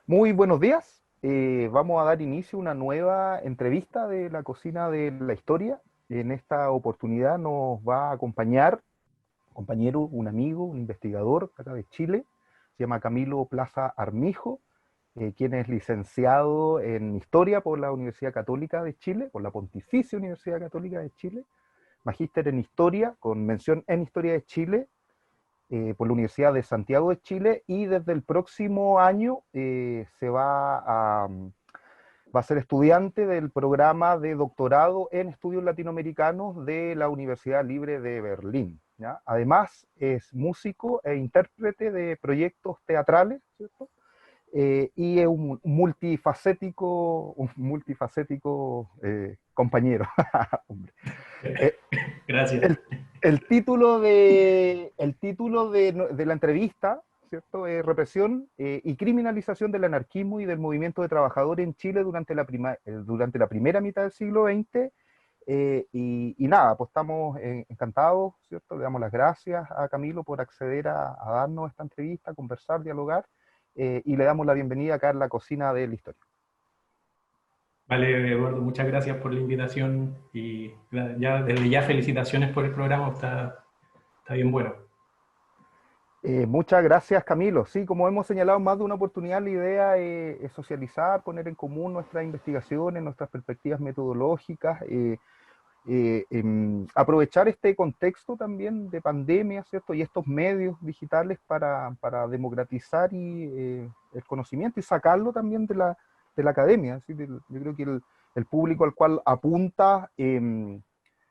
Muy buenos días. Vamos a dar inicio a una nueva entrevista de la cocina de la historia. En esta oportunidad nos va a acompañar un compañero, un amigo, un investigador acá de Chile. Se llama Camilo Plaza Armijo, quien es licenciado en Historia por la Universidad Católica de Chile, por la Pontificia Universidad Católica de Chile, magíster en Historia, con mención en Historia de Chile por la Universidad de Santiago de Chile, y desde el próximo año va a ser estudiante del programa de doctorado en estudios latinoamericanos de la Universidad Libre de Berlín, ¿ya? Además es músico e intérprete de proyectos teatrales, ¿cierto? Y es un multifacético compañero. Hombre. Eh, Gracias. el título de la entrevista, ¿cierto? Es Represión y criminalización del anarquismo y del movimiento de trabajadores en Chile durante la primera mitad del siglo XX. Y nada, pues estamos encantados, ¿cierto? Le damos las gracias a Camilo por acceder a darnos esta entrevista, conversar, dialogar, y le damos la bienvenida acá en la cocina de la historia. Vale, Eduardo, muchas gracias por la invitación y ya desde ya felicitaciones por el programa, está bien bueno. Muchas gracias, Camilo. Sí, como hemos señalado en más de una oportunidad, la idea es socializar, poner en común nuestras investigaciones, nuestras perspectivas metodológicas, aprovechar este contexto también de pandemia, ¿cierto? Y estos medios digitales para democratizar el conocimiento y sacarlo también de la academia. ¿Sí? Yo creo que el público al cual apunta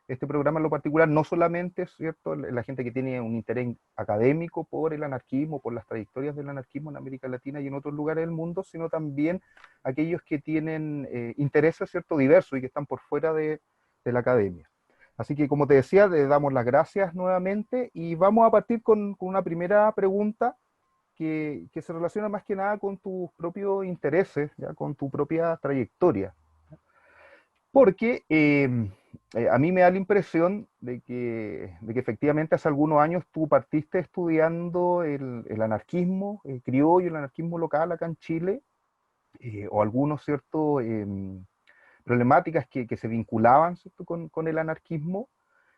este programa en lo particular no solamente, ¿cierto?, la gente que tiene un interés académico por el anarquismo, por las trayectorias del anarquismo en América Latina y en otros lugares del mundo, sino también aquellos que tienen intereses, ¿cierto?, diversos y que están por fuera de la academia. Así que, como te decía, le damos las gracias nuevamente y vamos a partir con una primera pregunta que se relaciona más que nada con tus propios intereses, ¿ya? Con tu propia trayectoria. Porque a mí me da la impresión de que efectivamente hace algunos años tú partiste estudiando el anarquismo criollo, el anarquismo local acá en Chile, o algunos ciertos problemáticas que se vinculaban, ¿cierto?, con el anarquismo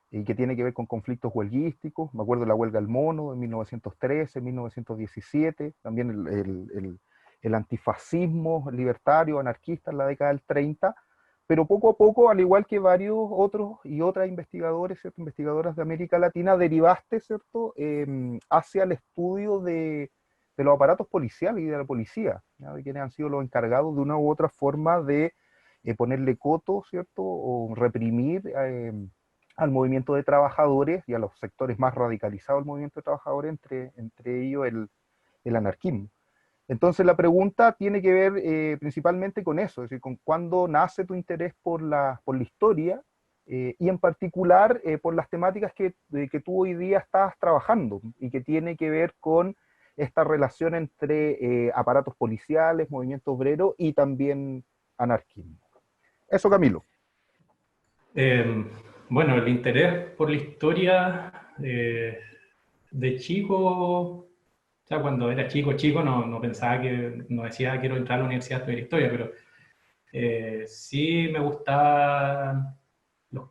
y que tiene que ver con conflictos huelguísticos. Me acuerdo de la huelga del mono en 1913, 1917, también el antifascismo libertario, anarquista en la década del 30, pero poco a poco, al igual que varios otros y otras investigadores, ¿cierto?, investigadoras de América Latina, derivaste, ¿cierto?, hacia el estudio de los aparatos policiales y de la policía, ¿ya?, de quienes han sido los encargados de una u otra forma de ponerle coto, ¿cierto?, o reprimir al movimiento de trabajadores y a los sectores más radicalizados del movimiento de trabajadores, entre ellos el anarquismo. Entonces la pregunta tiene que ver principalmente con eso, es decir, con cuándo nace tu interés por la historia y en particular por las temáticas que tú hoy día estás trabajando y que tiene que ver con esta relación entre aparatos policiales, movimiento obrero y también anarquismo. Eso, Camilo. Eh, bueno, el interés por la historia de chico, o sea, cuando era chico no pensaba no decía quiero entrar a la universidad a estudiar historia, pero sí me gustaban los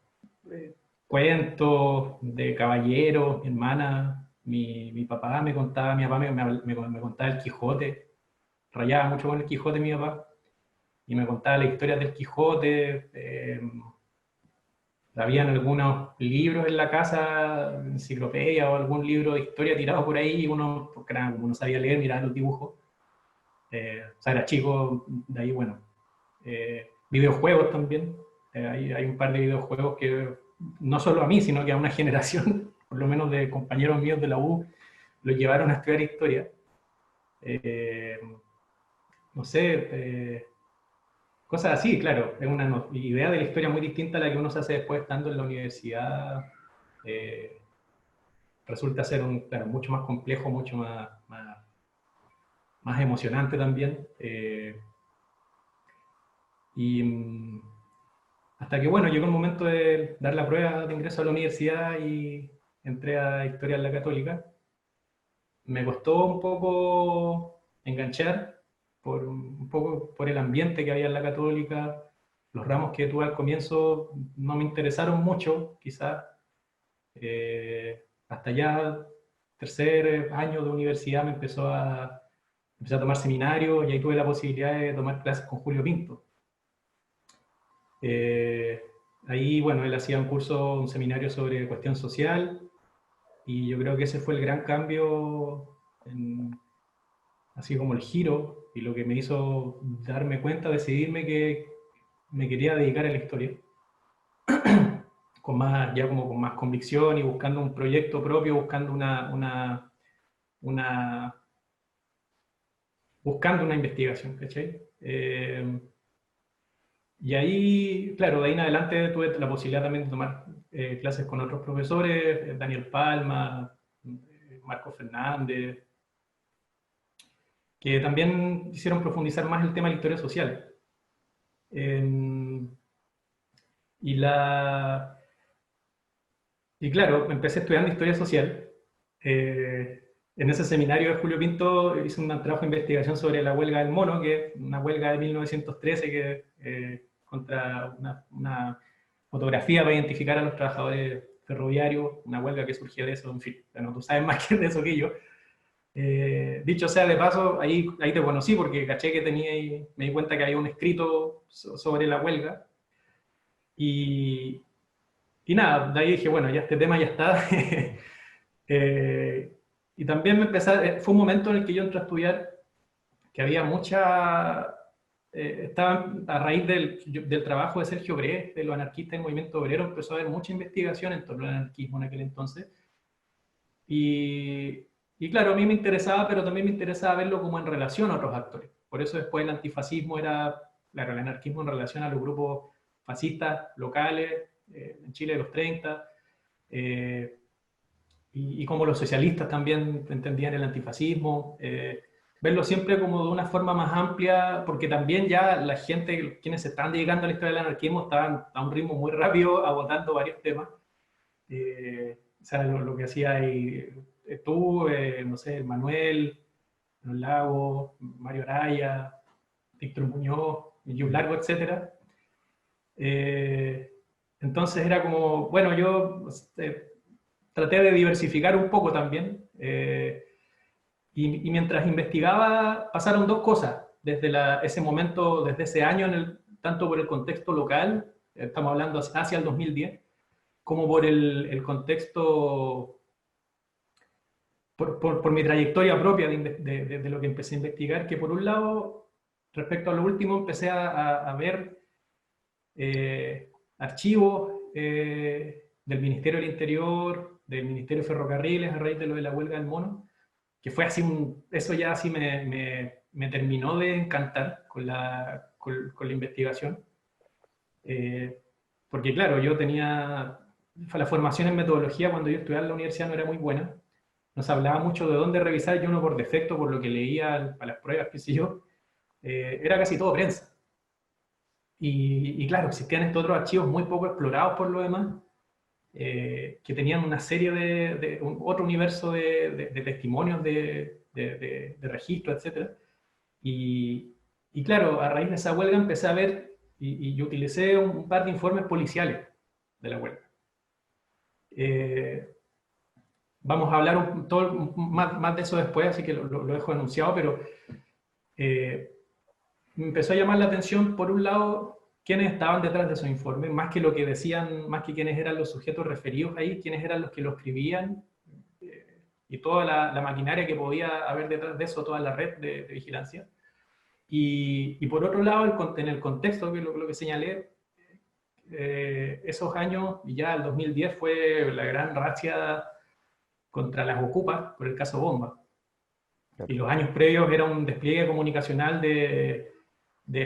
cuentos de caballeros, mi hermana, mi papá me contaba, mi papá me contaba el Quijote, rayaba mucho con el Quijote mi papá, y me contaba la historia del Quijote. Habían algunos libros en la casa, enciclopedia o algún libro de historia tirado por ahí, y uno, porque como no sabía leer, miraba los dibujos. O sea, era chico, de ahí, bueno. Videojuegos también. Hay un par de videojuegos que no solo a mí, sino que a una generación, por lo menos de compañeros míos de la U, los llevaron a estudiar historia. Eh, no sé, cosas así, claro. Es una idea de la historia muy distinta a la que uno se hace después estando en la universidad. Eh, Resulta ser claro, mucho más complejo, mucho más emocionante también. Y hasta que, bueno, llegó el momento de dar la prueba de ingreso a la universidad y entré a Historia en la Católica. Me costó un poco enganchar un poco por el ambiente que había en la Católica. Los ramos que tuve al comienzo no me interesaron mucho, quizás. Hasta ya tercer año de universidad empecé a tomar seminarios y ahí tuve la posibilidad de tomar clases con Julio Pinto. Ahí, bueno, él hacía un seminario sobre cuestión social, y yo creo que ese fue el gran cambio, así como el giro, y lo que me hizo darme cuenta, decidirme que me quería dedicar a la historia, ya como con más convicción y buscando un proyecto propio, buscando una investigación, ¿cachai? Y ahí, claro, de ahí en adelante tuve la posibilidad también de tomar clases con otros profesores, Daniel Palma, Marco Fernández, que también hicieron profundizar más el tema de la historia social. Y, y claro, empecé estudiando historia social. En ese seminario de Julio Pinto hice un trabajo de investigación sobre la huelga del mono, que es una huelga de 1913 contra una fotografía para identificar a los trabajadores ferroviarios, una huelga que surgió de eso, en fin, bueno, tú sabes más que de eso que yo. Dicho sea de paso, ahí te conocí porque caché que me di cuenta que había un escrito sobre la huelga, y nada, de ahí dije, bueno, ya este tema ya está. Y también fue un momento en el que yo entré a estudiar, que había estaba a raíz del trabajo de Sergio Grez, de los anarquistas del movimiento obrero, empezó a haber mucha investigación en torno al anarquismo en aquel entonces. Y claro, a mí me interesaba, pero también me interesaba verlo como en relación a otros actores. Por eso después el antifascismo era, claro, el anarquismo en relación a los grupos fascistas locales, en Chile de los 30, y como los socialistas también entendían el antifascismo, verlo siempre como de una forma más amplia, porque también ya la gente, quienes se están dedicando a la historia del anarquismo, estaban a un ritmo muy rápido abordando varios temas. O sea, lo que hacía ahí, tú, no sé, Manuel, Los Lagos, Mario Araya, Víctor Muñoz, Yus Largo, etc. Entonces era como, bueno, yo traté de diversificar un poco también, y mientras investigaba pasaron dos cosas desde ese momento, desde ese año, tanto por el contexto local, estamos hablando hacia el 2010, como por el contexto, por mi trayectoria propia de lo que empecé a investigar, que por un lado, respecto a lo último, empecé a ver archivos del Ministerio del Interior, del Ministerio de Ferrocarriles, a raíz de lo de la huelga del mono, que fue así, eso ya así me terminó de encantar con la investigación. Porque claro, yo tenía, la formación en metodología cuando yo estudiaba en la universidad no era muy buena. Nos hablaba mucho de dónde revisar, yo uno por defecto, por lo que leía para las pruebas, qué sé yo, era casi todo prensa. Y claro, existían estos otros archivos muy poco explorados por lo demás, que tenían una serie otro universo de testimonios, de registros, etc. Y claro, a raíz de esa huelga empecé a ver, y yo utilicé un par de informes policiales de la huelga. Vamos a hablar más de eso después, así que lo dejo anunciado, pero me empezó a llamar la atención, por un lado, quiénes estaban detrás de esos informes, más que lo que decían, más que quiénes eran los sujetos referidos ahí, quiénes eran los que lo escribían, y toda la maquinaria que podía haber detrás de eso, toda la red de vigilancia. Y por otro lado, en el contexto, que lo que señalé, esos años, y ya el 2010 fue la gran razzia contra las ocupas por el caso Bomba. Y los años previos era un despliegue comunicacional de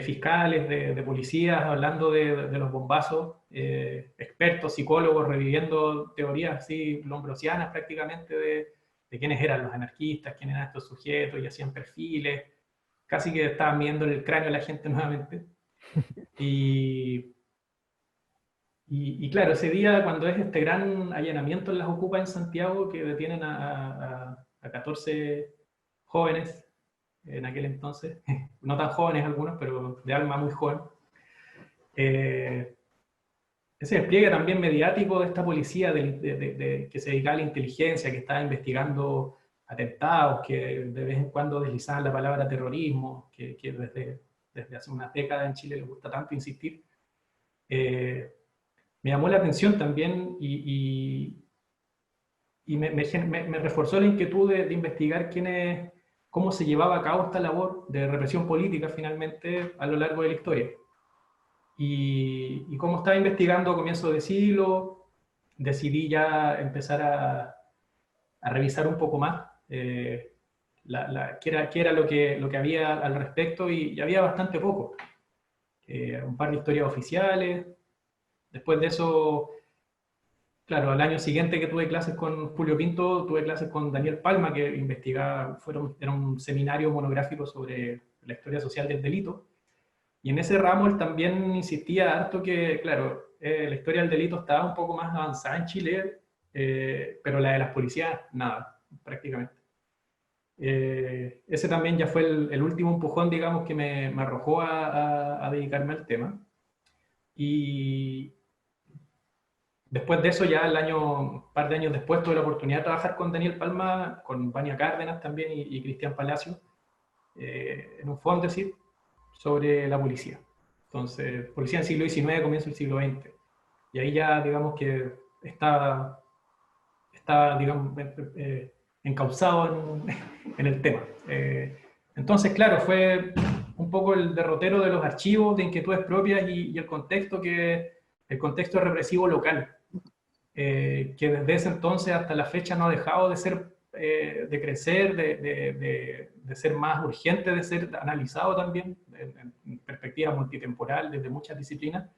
fiscales, de policías, hablando de los bombazos, expertos, psicólogos, reviviendo teorías así lombrosianas prácticamente de quiénes eran los anarquistas, quiénes eran estos sujetos, y hacían perfiles, casi que estaban viendo en el cráneo a la gente nuevamente. Y claro, ese día, cuando es este gran allanamiento en las ocupas en Santiago, que detienen a 14 jóvenes en aquel entonces, no tan jóvenes algunos, pero de alma muy joven. Eh, Ese despliegue también mediático de esta policía que se dedicaba a la inteligencia, que estaba investigando atentados, que de vez en cuando deslizaban la palabra terrorismo, que desde hace unas décadas en Chile les gusta tanto insistir, eh, me llamó la atención también y me reforzó la inquietud de investigar cómo se llevaba a cabo esta labor de represión política finalmente a lo largo de la historia. Y como estaba investigando a comienzos de siglo, decidí ya empezar a revisar un poco más qué era lo que había al respecto, y había bastante poco. Un par de historias oficiales. Después de eso, claro, al año siguiente que tuve clases con Julio Pinto, tuve clases con Daniel Palma, que investigaba, era un seminario monográfico sobre la historia social del delito. Y en ese ramo él también insistía harto que, claro, la historia del delito estaba un poco más avanzada en Chile, pero la de las policías, nada, prácticamente. Ese también ya fue el último empujón, digamos, que me arrojó a dedicarme al tema. Y después de eso, ya un par de años después, tuve la oportunidad de trabajar con Daniel Palma, con Vania Cárdenas también y Cristian Palacio, en un fondo, decir, sobre la policía. Entonces, policía del siglo XIX, comienzo del siglo XX. Y ahí ya, digamos que está digamos, encauzado en el tema. Entonces, claro, fue un poco el derrotero de los archivos, de inquietudes propias y el contexto represivo local, que desde ese entonces hasta la fecha no ha dejado de ser, de crecer, de ser más urgente, de ser analizado también en perspectiva multitemporal desde muchas disciplinas.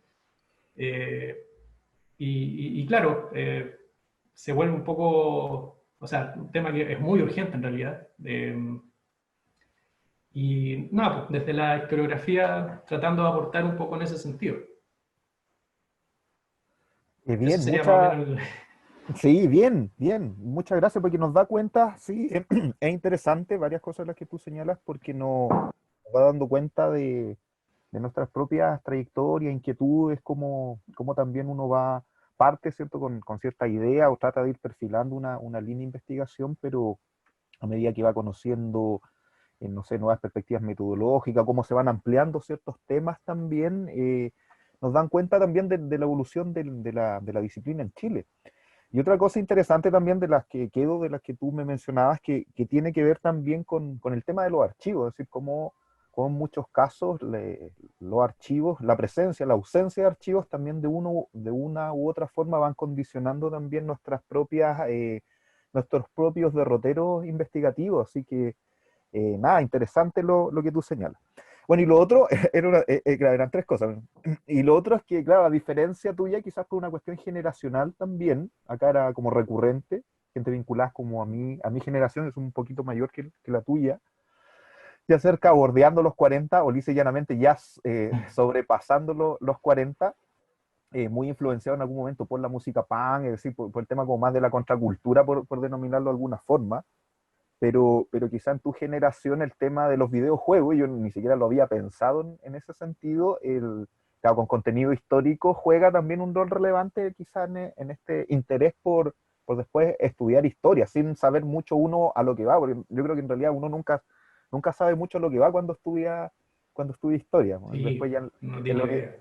Y claro, se vuelve un poco, o sea, un tema que es muy urgente en realidad. Y nada, pues, desde la historiografía tratando de aportar un poco en ese sentido. Eso Bien, sería más o menos el... sí, bien, bien. Muchas gracias porque nos da cuenta, sí, es interesante varias cosas las que tú señalas porque nos va dando cuenta de nuestras propias trayectorias, inquietudes, cómo también uno parte, ¿cierto?, con cierta idea o trata de ir perfilando una línea de investigación, pero a medida que va conociendo, no sé, nuevas perspectivas metodológicas, cómo se van ampliando ciertos temas también, nos dan cuenta también de la evolución de la disciplina en Chile. Y otra cosa interesante también de las que tú me mencionabas, que tiene que ver también con el tema de los archivos, es decir, cómo en muchos casos los archivos, la presencia, la ausencia de archivos también de una u otra forma van condicionando también nuestros propios derroteros investigativos. Así que, nada, interesante lo que tú señalas. Bueno, y lo otro, claro, eran tres cosas. Y lo otro es que, claro, a diferencia tuya, quizás por una cuestión generacional también, acá era como recurrente, gente vinculada como a mi generación, es un poquito mayor que la tuya, ya cerca, bordeando los 40, o lisa y llanamente ya sobrepasando los 40, muy influenciado en algún momento por la música punk, es decir, por el tema como más de la contracultura, por denominarlo de alguna forma. Pero quizá en tu generación el tema de los videojuegos, yo ni siquiera lo había pensado en ese sentido, claro, con contenido histórico juega también un rol relevante quizá en este interés por después estudiar historia, sin saber mucho uno a lo que va, porque yo creo que en realidad uno nunca sabe mucho a lo que va cuando estudia historia, ¿no? Después Sí, ya no en tiene la, idea.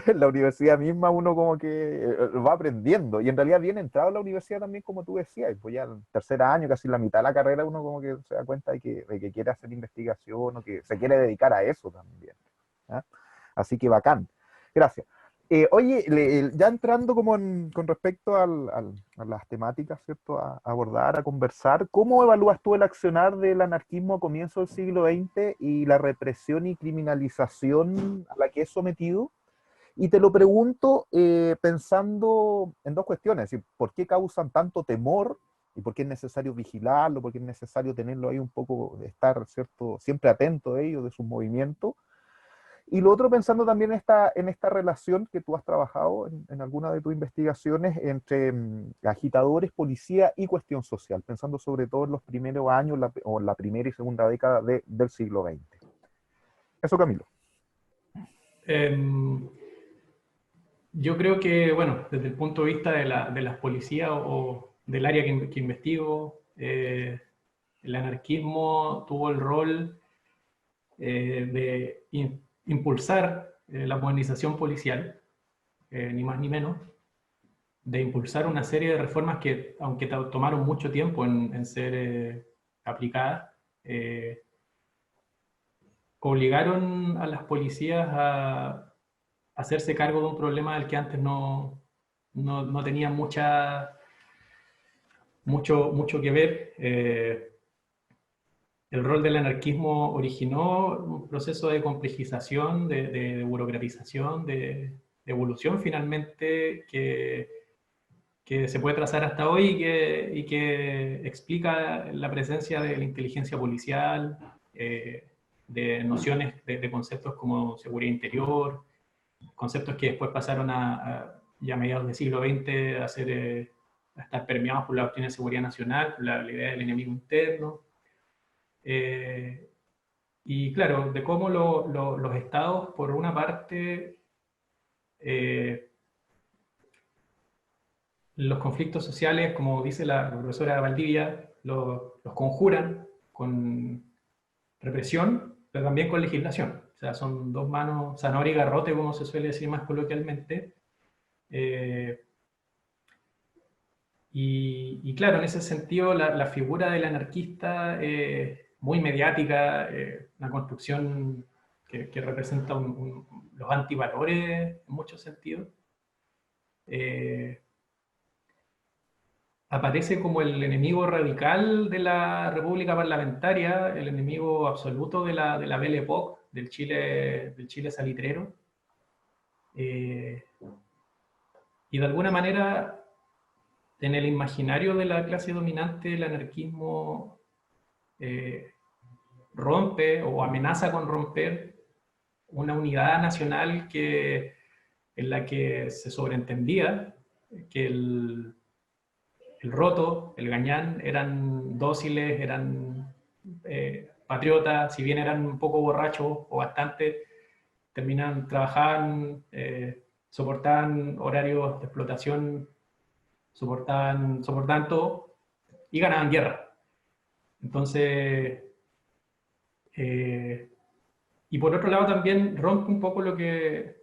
en la universidad misma uno como que va aprendiendo, y en realidad bien entrado a la universidad también, como tú decías, pues ya el tercer año, casi la mitad de la carrera, uno como que se da cuenta de que quiere hacer investigación o que se quiere dedicar a eso también, ¿ah? Así que bacán, gracias. Oye, ya entrando como con respecto a las temáticas, ¿cierto? A abordar, a conversar, ¿cómo evalúas tú el accionar del anarquismo a comienzos del siglo XX y la represión y criminalización a la que es sometido? Y te lo pregunto pensando en dos cuestiones, es decir, ¿por qué causan tanto temor y por qué es necesario vigilarlo, por qué es necesario tenerlo ahí un poco, estar, ¿cierto?, siempre atento a ellos, de sus movimientos? Y lo otro, pensando también en esta relación que tú has trabajado en alguna de tus investigaciones entre agitadores, policía y cuestión social, pensando sobre todo en los primeros años o en la primera y segunda década del siglo XX. Eso, Camilo. Yo creo que, bueno, desde el punto de vista de las policías o del área que investigo, el anarquismo tuvo el rol de impulsar la modernización policial, ni más ni menos, de impulsar una serie de reformas que, aunque tomaron mucho tiempo en ser aplicadas, obligaron a las policías a hacerse cargo de un problema del que antes no tenían mucho que ver. El rol del anarquismo originó un proceso de complejización, de burocratización, de evolución finalmente que se puede trazar hasta hoy y que explica la presencia de la inteligencia policial, de nociones, de conceptos como seguridad interior, conceptos que después pasaron ya a mediados del siglo XX a estar permeados por la doctrina de seguridad nacional, por la idea del enemigo interno. Y claro, de cómo los estados, por una parte, los conflictos sociales, como dice la profesora Valdivia, los conjuran con represión, pero también con legislación. O sea, son dos manos, zanahoria y garrote, como se suele decir más coloquialmente. Y claro, en ese sentido, la figura del anarquista muy mediática, una construcción que representa los antivalores en muchos sentidos, aparece como el enemigo radical de la república parlamentaria, el enemigo absoluto de la Belle Époque, del Chile salitrero. Y de alguna manera, en el imaginario de la clase dominante, el anarquismo rompe o amenaza con romper una unidad nacional en la que se sobreentendía que el roto, el gañán, eran dóciles, eran patriotas, si bien eran un poco borrachos o bastante, trabajaban, soportaban horarios de explotación, soportaban todo y ganaban guerra. Entonces, y por otro lado también rompe un poco lo que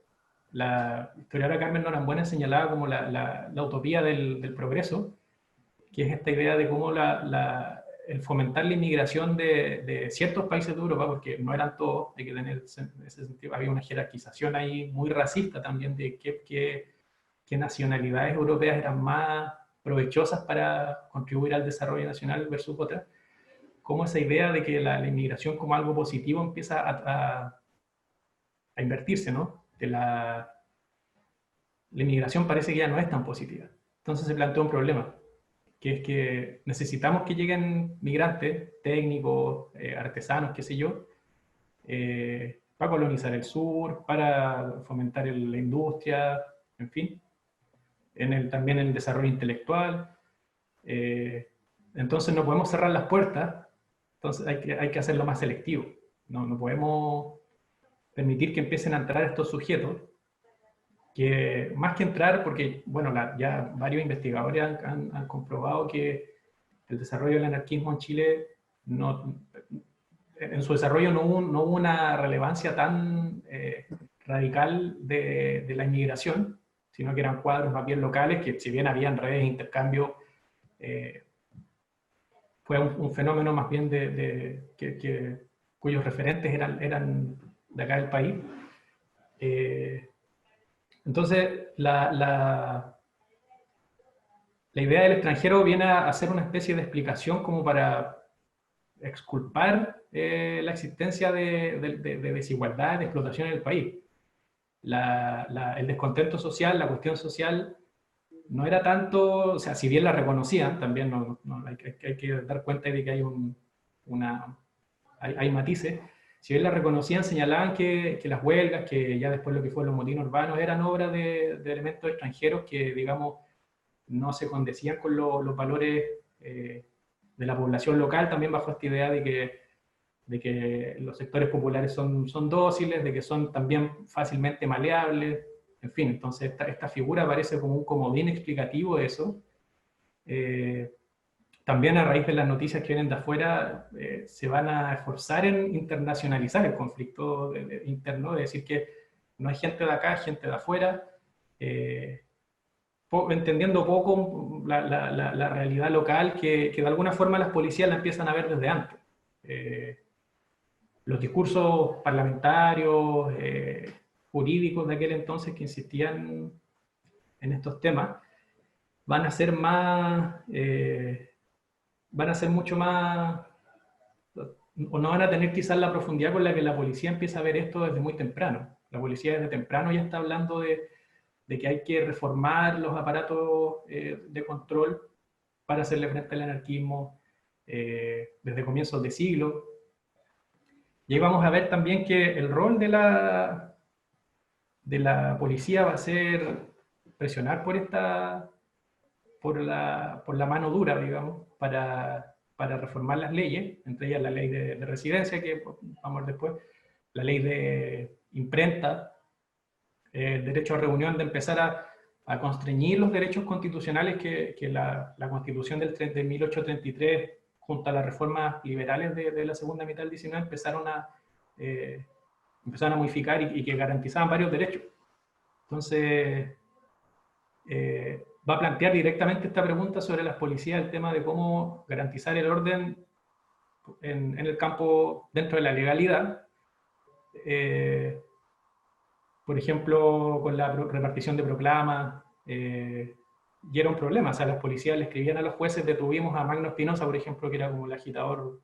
la historiadora Carmen Norambuena señalaba como la utopía del progreso, que es esta idea de cómo el fomentar la inmigración de ciertos países de Europa, porque no eran todos, hay que tener en ese sentido, había una jerarquización ahí muy racista también de qué nacionalidades europeas eran más provechosas para contribuir al desarrollo nacional versus otras, cómo esa idea de que la inmigración como algo positivo empieza a invertirse, ¿no? La inmigración parece que ya no es tan positiva. Entonces se plantea un problema, que es que necesitamos que lleguen migrantes, técnicos, artesanos, qué sé yo, para colonizar el sur, para fomentar la industria, en fin, también en el desarrollo intelectual. Entonces no podemos cerrar las puertas, entonces hay que hacerlo más selectivo. No podemos permitir que empiecen a entrar estos sujetos, que más que entrar, porque bueno, ya varios investigadores han comprobado que el desarrollo del anarquismo en Chile, en su desarrollo no hubo una relevancia tan radical de la inmigración, sino que eran cuadros más bien locales, que si bien habían redes de intercambio, fue un fenómeno más bien cuyos referentes eran de acá del país. Entonces, la idea del extranjero viene a hacer una especie de explicación como para exculpar la existencia de desigualdad, de explotación en el país. El descontento social, la cuestión social, no era tanto, o sea, si bien la reconocían, también hay que dar cuenta de que hay matices, si bien las reconocían, señalaban que las huelgas, que ya después lo que fue los motines urbanos, eran obra de elementos extranjeros que, digamos, no se condecían con los valores de la población local, también bajo esta idea de que los sectores populares son dóciles, de que son también fácilmente maleables, en fin, entonces esta figura aparece como un comodín explicativo de eso. También a raíz de las noticias que vienen de afuera, se van a esforzar en internacionalizar el conflicto interno, es decir, que no hay gente de acá, gente de afuera, entendiendo poco la realidad local que de alguna forma las policías la empiezan a ver desde antes. Los discursos parlamentarios, jurídicos de aquel entonces que insistían en estos temas, van a ser mucho más, o no van a tener quizás la profundidad con la que la policía empieza a ver esto desde muy temprano. La policía desde temprano ya está hablando de que hay que reformar los aparatos de control para hacerle frente al anarquismo desde comienzos de siglo. Y ahí vamos a ver también que el rol de la policía va a ser presionar por la mano dura, digamos, para reformar las leyes, entre ellas la ley de residencia, que vamos a ver después, la ley de imprenta, el derecho a reunión, de empezar a constreñir los derechos constitucionales que la Constitución de 1833, junto a las reformas liberales de la segunda mitad del 19, empezaron a modificar y que garantizaban varios derechos. Entonces, va a plantear directamente esta pregunta sobre las policías, el tema de cómo garantizar el orden en el campo dentro de la legalidad. Por ejemplo, con la repartición de proclamas, y era un problema. O sea, las policías le escribían a los jueces, detuvimos a Magno Espinosa, por ejemplo, que era como el agitador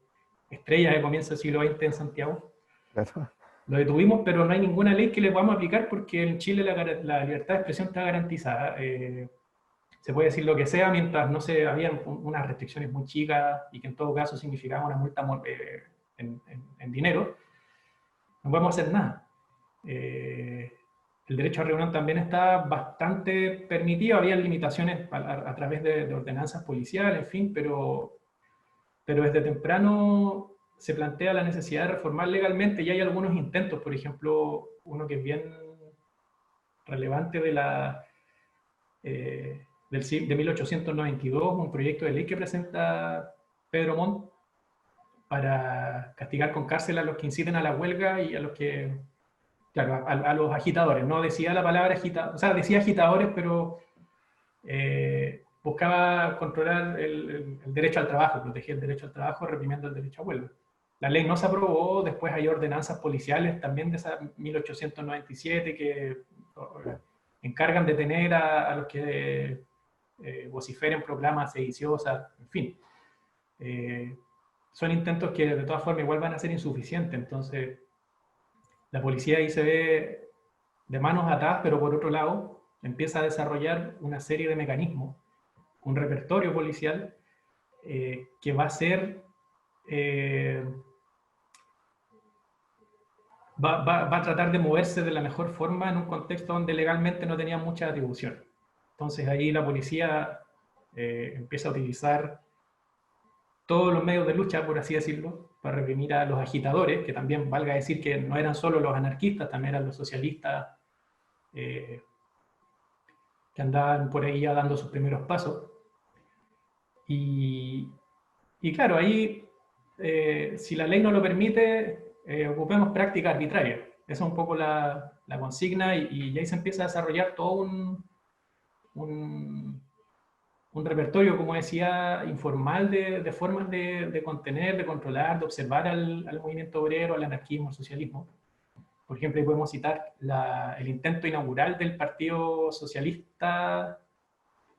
estrella de comienzo del siglo XX en Santiago. Claro. Lo detuvimos, pero no hay ninguna ley que le vamos a aplicar porque en Chile la libertad de expresión está garantizada. Se puede decir lo que sea mientras no se habían unas restricciones muy chicas y que en todo caso significaba una multa en dinero. No podemos hacer nada. El derecho a reunión también está bastante permitido, había limitaciones a través de ordenanzas policiales, en fin, pero desde temprano se plantea la necesidad de reformar legalmente y hay algunos intentos, por ejemplo, uno que es bien relevante de 1892, un proyecto de ley que presenta Pedro Montt para castigar con cárcel a los que inciten a la huelga y a los que, claro, a los agitadores. No decía la palabra agitadores, o sea, decía agitadores, pero buscaba controlar el derecho al trabajo, proteger el derecho al trabajo, reprimiendo el derecho a huelga. La ley no se aprobó, después hay ordenanzas policiales también de esa 1897 que encargan de detener a los que vociferen proclamas sediciosas, en fin. Son intentos que de todas formas igual van a ser insuficientes, entonces la policía ahí se ve de manos atadas, pero por otro lado empieza a desarrollar una serie de mecanismos, un repertorio policial que va a ser va a tratar de moverse de la mejor forma en un contexto donde legalmente no tenía mucha atribución. Entonces ahí la policía empieza a utilizar todos los medios de lucha, por así decirlo, para reprimir a los agitadores, que también valga decir que no eran solo los anarquistas, también eran los socialistas que andaban por ahí ya dando sus primeros pasos. Y claro, ahí, si la ley no lo permite, ocupemos prácticas arbitrarias. Esa es un poco la consigna y ahí se empieza a desarrollar todo un repertorio, como decía, informal de formas de contener, de controlar, de observar al movimiento obrero, al anarquismo, al socialismo. Por ejemplo, ahí podemos citar el intento inaugural del Partido Socialista,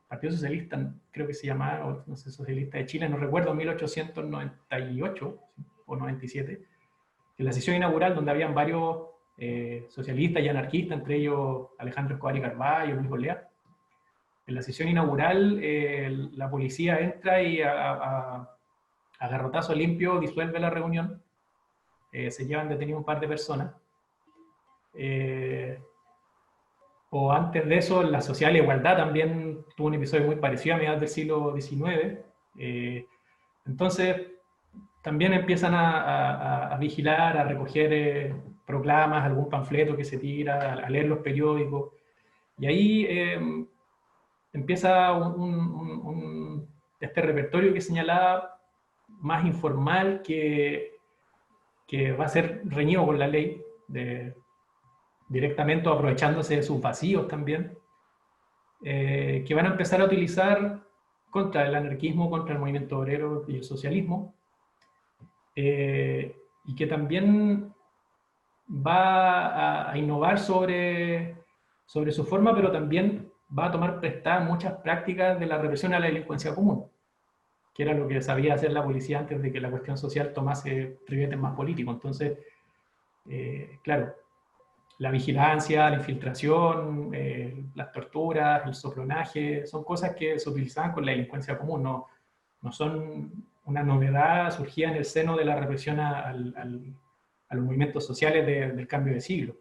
creo que se llamaba, no sé, Socialista de Chile, no recuerdo, 1898 o 97, que la sesión inaugural donde habían varios socialistas y anarquistas, entre ellos Alejandro Escobar y Carvalho, Luis Olea. En la sesión inaugural la policía entra y a garrotazo limpio disuelve la reunión, se llevan detenido un par de personas. O antes de eso, la Sociedad de la Igualdad también tuvo un episodio muy parecido a mediados del siglo XIX. Entonces, también empiezan a vigilar, a recoger proclamas, algún panfleto que se tira, a leer los periódicos. Y ahí empieza este repertorio que señalaba más informal, que va a ser reñido con la ley, directamente, aprovechándose de sus vacíos también, que van a empezar a utilizar contra el anarquismo, contra el movimiento obrero y el socialismo, y que también va a innovar sobre su forma, pero también va a tomar prestadas muchas prácticas de la represión a la delincuencia común, que era lo que sabía hacer la policía antes de que la cuestión social tomase ribetes más políticos. Entonces, claro, la vigilancia, la infiltración, las torturas, el soplonaje, son cosas que se utilizaban con la delincuencia común, no son una novedad surgida en el seno de la represión a los movimientos sociales del cambio de siglo.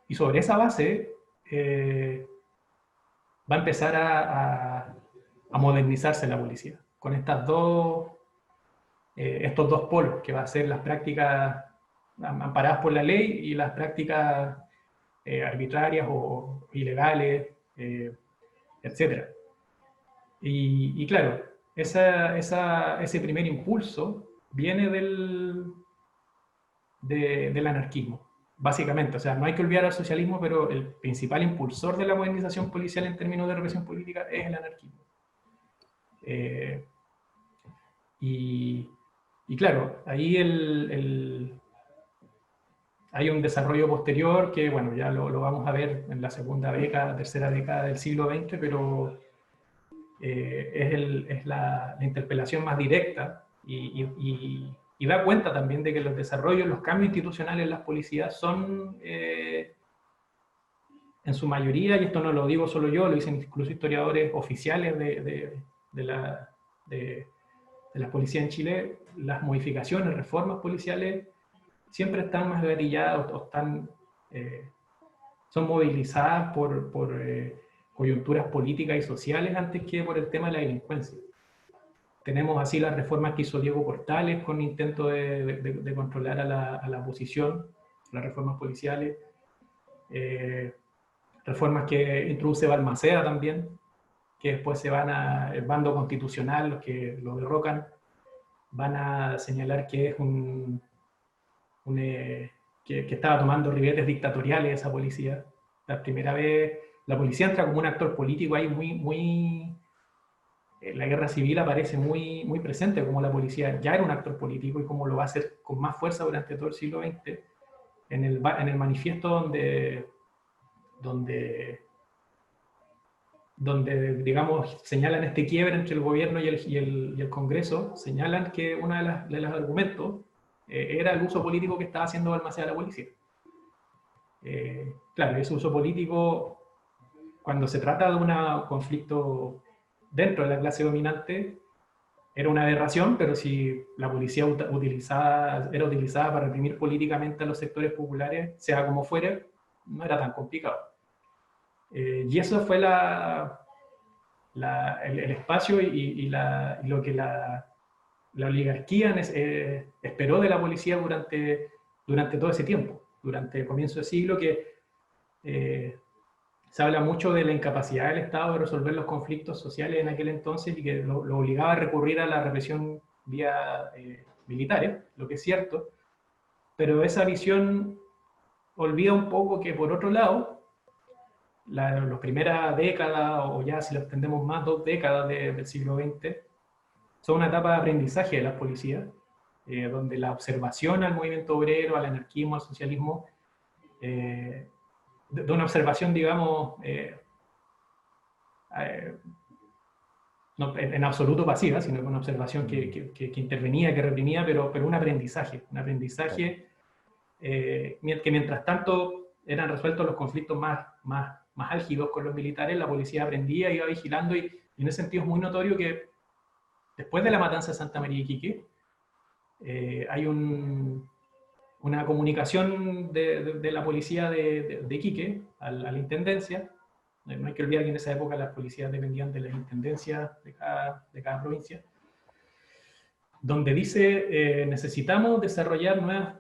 Y sobre esa base va a empezar a modernizarse la policía, con estos dos polos, que va a ser las prácticas amparadas por la ley y las prácticas arbitrarias o ilegales, etc. Y claro, ese primer impulso viene del anarquismo, básicamente. O sea, no hay que olvidar al socialismo, pero el principal impulsor de la modernización policial en términos de represión política es el anarquismo. Y claro, ahí hay un desarrollo posterior que, bueno, ya lo vamos a ver en la segunda década, tercera década del siglo XX, pero es la interpelación más directa y da cuenta también de que los desarrollos, los cambios institucionales en las policías son, en su mayoría, y esto no lo digo solo yo, lo dicen incluso historiadores oficiales de las policías en Chile, las modificaciones, reformas policiales siempre están más gatilladas o son movilizadas por coyunturas políticas y sociales antes que por el tema de la delincuencia. Tenemos así las reformas que hizo Diego Portales con intento de controlar a la oposición, las reformas policiales, reformas que introduce Balmaceda también, que después se van el bando constitucional, los que lo derrocan, van a señalar que es que estaba tomando ribetes dictatoriales esa policía. La primera vez, la policía entra como un actor político ahí la guerra civil aparece muy, muy presente, como la policía ya era un actor político y como lo va a hacer con más fuerza durante todo el siglo XX. En el manifiesto donde digamos, señalan este quiebre entre el gobierno y el Congreso, señalan que uno de los argumentos era el uso político que estaba haciendo Balmaceda a la policía. Claro, ese uso político, cuando se trata de un conflicto dentro de la clase dominante, era una aberración, pero si la policía era utilizada para reprimir políticamente a los sectores populares, sea como fuera, no era tan complicado. Y eso fue el espacio y lo que la oligarquía esperó de la policía durante todo ese tiempo, durante el comienzo del siglo, que se habla mucho de la incapacidad del Estado de resolver los conflictos sociales en aquel entonces y que lo obligaba a recurrir a la represión vía militares, lo que es cierto, pero esa visión olvida un poco que, por otro lado, las primeras décadas, o ya si lo extendemos más, 2 décadas del siglo XX, son una etapa de aprendizaje de las policías, donde la observación al movimiento obrero, al anarquismo, al socialismo, de una observación, digamos, no en absoluto pasiva, sino una observación que intervenía, que reprimía, pero un aprendizaje que mientras tanto eran resueltos los conflictos más álgidos con los militares, la policía aprendía, iba vigilando, y en ese sentido es muy notorio que después de la matanza de Santa María de Iquique, hay un una comunicación de la policía de Iquique a la intendencia. No hay que olvidar que en esa época las policías dependían de las intendencias de cada provincia, donde dice necesitamos desarrollar nuevas,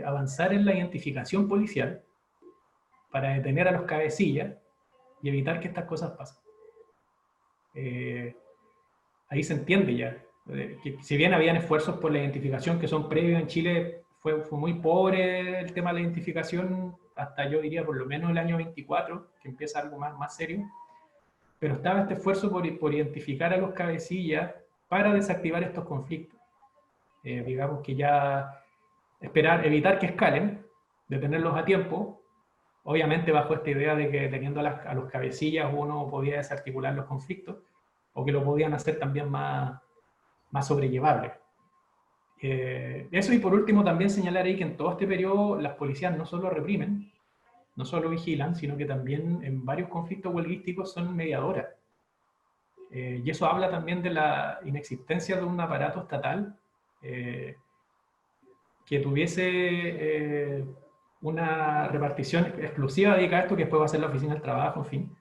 avanzar en la identificación policial para detener a los cabecillas y evitar que estas cosas pasen. Ahí se entiende ya, que si bien habían esfuerzos por la identificación que son previos en Chile, fue muy pobre el tema de la identificación hasta yo diría por lo menos el año 24, que empieza algo más serio, pero estaba este esfuerzo por identificar a los cabecillas para desactivar estos conflictos. Digamos que ya evitar que escalen, detenerlos a tiempo, obviamente bajo esta idea de que teniendo a los cabecillas uno podía desarticular los conflictos, o que lo podían hacer también más sobrellevable. Eso, y por último también señalar ahí que en todo este periodo las policías no solo reprimen, no solo vigilan, sino que también en varios conflictos huelguísticos son mediadoras. Y eso habla también de la inexistencia de un aparato estatal que tuviese una repartición exclusiva dedicada a esto, que después va a ser la oficina del trabajo, en fin.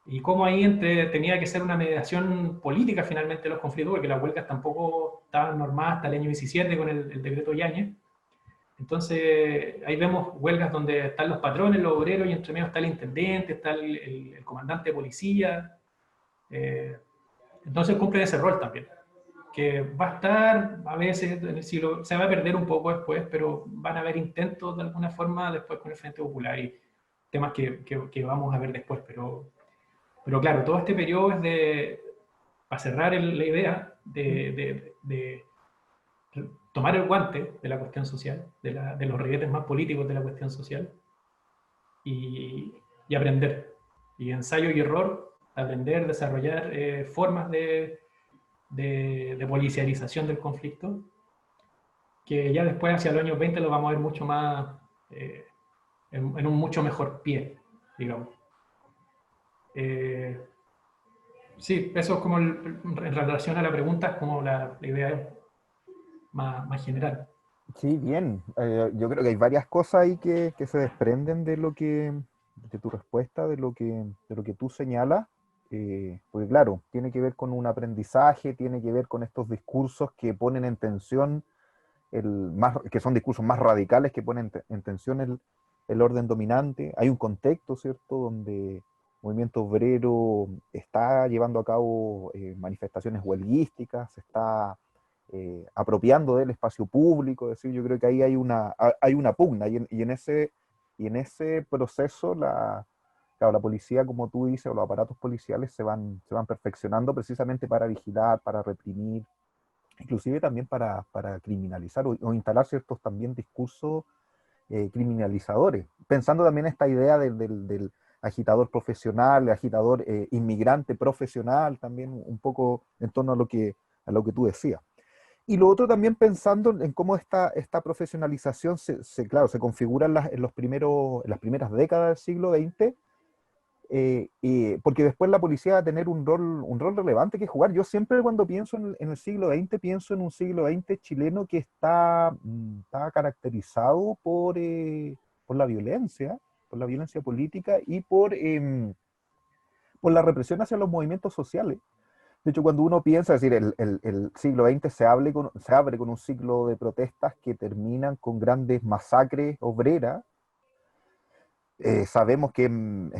Y cómo ahí tenía que ser una mediación política finalmente los conflictos, porque las huelgas tampoco estaban normadas hasta el año 17 con el decreto Yáñez. Entonces, ahí vemos huelgas donde están los patrones, los obreros, y entre medio está el intendente, está el comandante de policía. Entonces cumplen ese rol también, que va a estar a veces en el siglo, se va a perder un poco después, pero van a haber intentos de alguna forma después con el Frente Popular y temas que vamos a ver después, pero claro, todo este periodo es para cerrar la idea de tomar el guante de la cuestión social, de los reguetes más políticos de la cuestión social, y aprender. Y ensayo y error, aprender, desarrollar formas de policialización del conflicto, que ya después, hacia los años 20, lo vamos a ver mucho más, en un mucho mejor pie, digamos. Sí, eso es como en relación a la pregunta, es como la idea más general. Sí, bien. Yo creo que hay varias cosas ahí que se desprenden de lo de tu respuesta, de lo que tú señalas. Porque claro, tiene que ver con un aprendizaje, tiene que ver con estos discursos que ponen en tensión que son discursos más radicales que ponen en tensión el orden dominante. Hay un contexto, ¿cierto?, donde el movimiento obrero está llevando a cabo manifestaciones huelguísticas, se está apropiando del espacio público. Es decir, yo creo que ahí hay una pugna, y en ese proceso claro, la policía, como tú dices, o los aparatos policiales se van perfeccionando precisamente para vigilar, para reprimir, inclusive también para criminalizar o instalar ciertos también discursos criminalizadores, pensando también esta idea del agitador profesional, el agitador inmigrante profesional, también un poco en torno a lo que tú decías. Y lo otro también pensando en cómo esta profesionalización claro, se configura en en las primeras décadas del siglo XX, porque después la policía va a tener un rol relevante que jugar. Yo siempre cuando pienso en el siglo XX, pienso en un siglo XX chileno que está caracterizado por la violencia política y por la represión hacia los movimientos sociales. De hecho, cuando uno piensa, es decir, el siglo XX se abre con un ciclo de protestas que terminan con grandes masacres obreras. Sabemos que en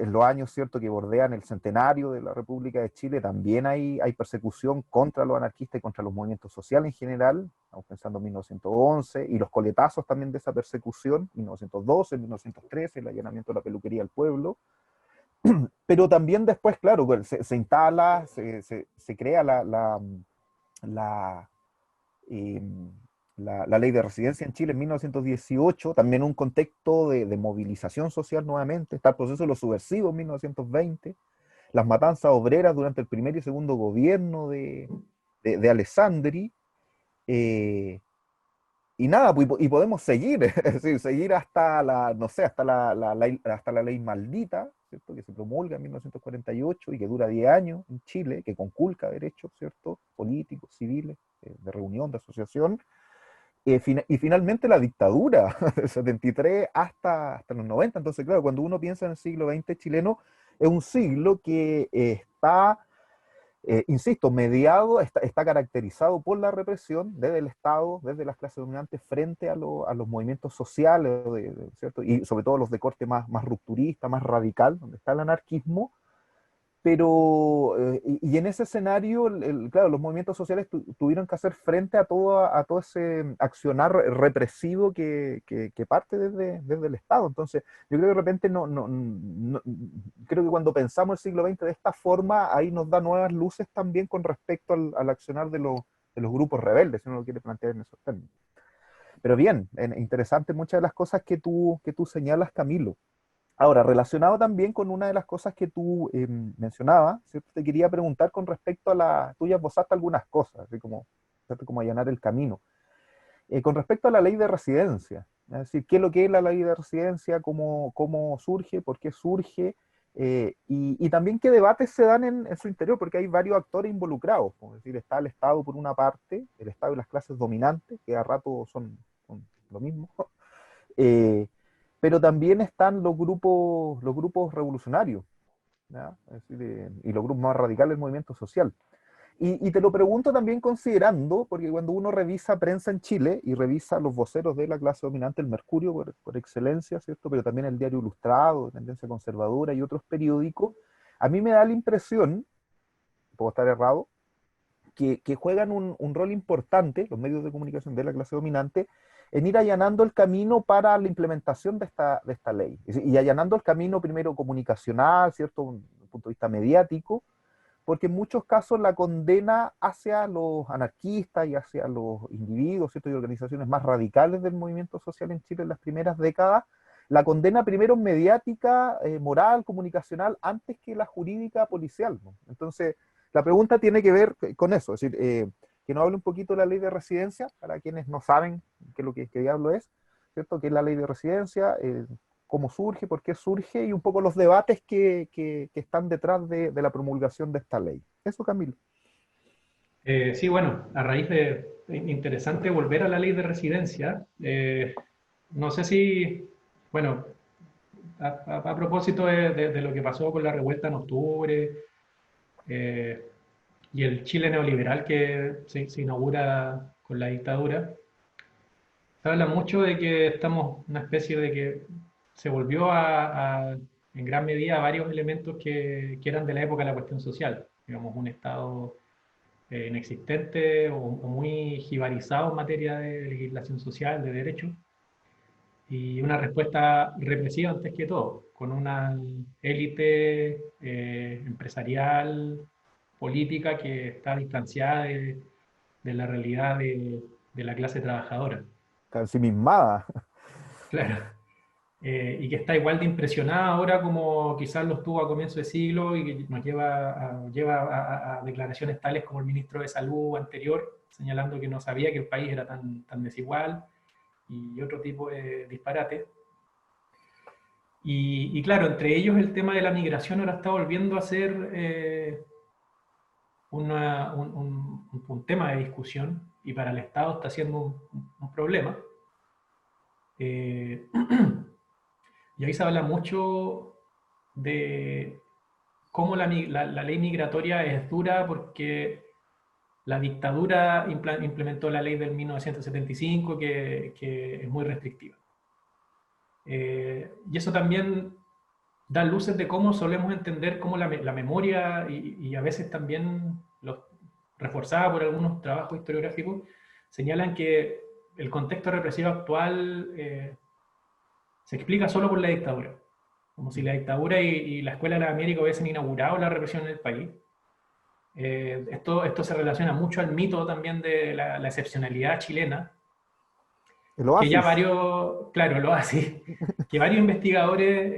los años, ¿cierto?, que bordean el centenario de la República de Chile, también hay persecución contra los anarquistas y contra los movimientos sociales en general. Estamos pensando en 1911, y los coletazos también de esa persecución, 1912, 1913, el allanamiento de la peluquería al pueblo. Pero también después, claro, se instala, se crea la, eh, la ley de residencia en Chile en 1918, también un contexto de movilización social nuevamente. Está el proceso de los subversivos en 1920, las matanzas obreras durante el primer y segundo gobierno de Alessandri, y nada, pues, y podemos seguir, es decir, seguir hasta no sé, hasta la ley maldita, ¿cierto?, que se promulga en 1948 y que dura 10 años en Chile, que conculca derechos, ¿cierto?, políticos, civiles, de reunión, de asociación. Y finalmente la dictadura, del 73 hasta los 90. Entonces, claro, cuando uno piensa en el siglo XX chileno, es un siglo que está, insisto, mediado, está caracterizado por la represión desde el Estado, desde las clases dominantes frente a los movimientos sociales, ¿cierto? Y sobre todo los de corte más rupturista, más radical, donde está el anarquismo. Pero, y en ese escenario, claro, los movimientos sociales tuvieron que hacer frente a todo ese accionar represivo que parte desde el Estado. Entonces, yo creo que de repente creo que cuando pensamos el siglo XX de esta forma, ahí nos da nuevas luces también con respecto al accionar de los grupos rebeldes, si uno lo quiere plantear en esos términos. Pero bien, interesante muchas de las cosas que tú señalas, Camilo. Ahora, relacionado también con una de las cosas que tú mencionabas, ¿cierto? Te quería preguntar con respecto a la... Tú ya esbozaste algunas cosas, así como, ¿cierto? Como allanar el camino. Con respecto a la ley de residencia, es decir, qué es lo que es la ley de residencia, cómo surge, por qué surge, y también qué debates se dan en su interior, porque hay varios actores involucrados. Es decir, está el Estado por una parte, el Estado y las clases dominantes, que a rato son lo mismo. Eh, pero también están los grupos revolucionarios, ¿ya? Es decir, y los grupos más radicales del movimiento social. Y te lo pregunto también considerando, porque cuando uno revisa prensa en Chile y revisa los voceros de la clase dominante, el Mercurio por excelencia, ¿cierto? Pero también el Diario Ilustrado, de tendencia conservadora y otros periódicos, a mí me da la impresión, puedo estar errado, que juegan un rol importante, los medios de comunicación de la clase dominante, en ir allanando el camino para la implementación de esta ley. Y allanando el camino primero comunicacional, ¿cierto? Desde un punto de vista mediático, porque en muchos casos la condena hacia los anarquistas y hacia los individuos, ¿cierto? Y organizaciones más radicales del movimiento social en Chile en las primeras décadas, la condena primero mediática, moral, comunicacional, antes que la jurídica policial, ¿no? Entonces, la pregunta tiene que ver con eso, es decir, que nos hable un poquito de la ley de residencia, para quienes no saben qué es lo que diablo es, ¿cierto? ¿Qué es la ley de residencia? Cómo surge, por qué surge y un poco los debates que están detrás de la promulgación de esta ley. Eso, Camilo. Sí, bueno, a raíz de interesante volver a la ley de residencia, no sé si, bueno, a propósito de lo que pasó con la revuelta en octubre eh, y el Chile neoliberal que se inaugura con la dictadura, se habla mucho de que estamos una especie de que se volvió en gran medida a varios elementos que eran de la época de la cuestión social, digamos, un Estado inexistente o muy jibarizado en materia de legislación social, de derechos, y una respuesta represiva antes que todo, con una élite empresarial, política que está distanciada de la realidad de la clase trabajadora. Ensimismada. Claro. Y que está igual de impresionada ahora como quizás lo estuvo a comienzo de siglo y que nos lleva a declaraciones tales como el ministro de Salud anterior, señalando que no sabía que el país era tan desigual y otro tipo de disparate. Y claro, entre ellos el tema de la migración ahora está volviendo a ser un tema de discusión y para el Estado está siendo un problema. Eh, y ahí se habla mucho de cómo la ley migratoria es dura porque la dictadura implementó la ley del 1975 que es muy restrictiva. Y eso también da luces de cómo solemos entender cómo la memoria y a veces también reforzada por algunos trabajos historiográficos señalan que el contexto represivo actual se explica solo por la dictadura. Como si la dictadura y la Escuela de la América hubiesen inaugurado la represión en el país. Esto se relaciona mucho al mito también de la excepcionalidad chilena, El que ya oasis. varios, claro, lo así, que varios investigadores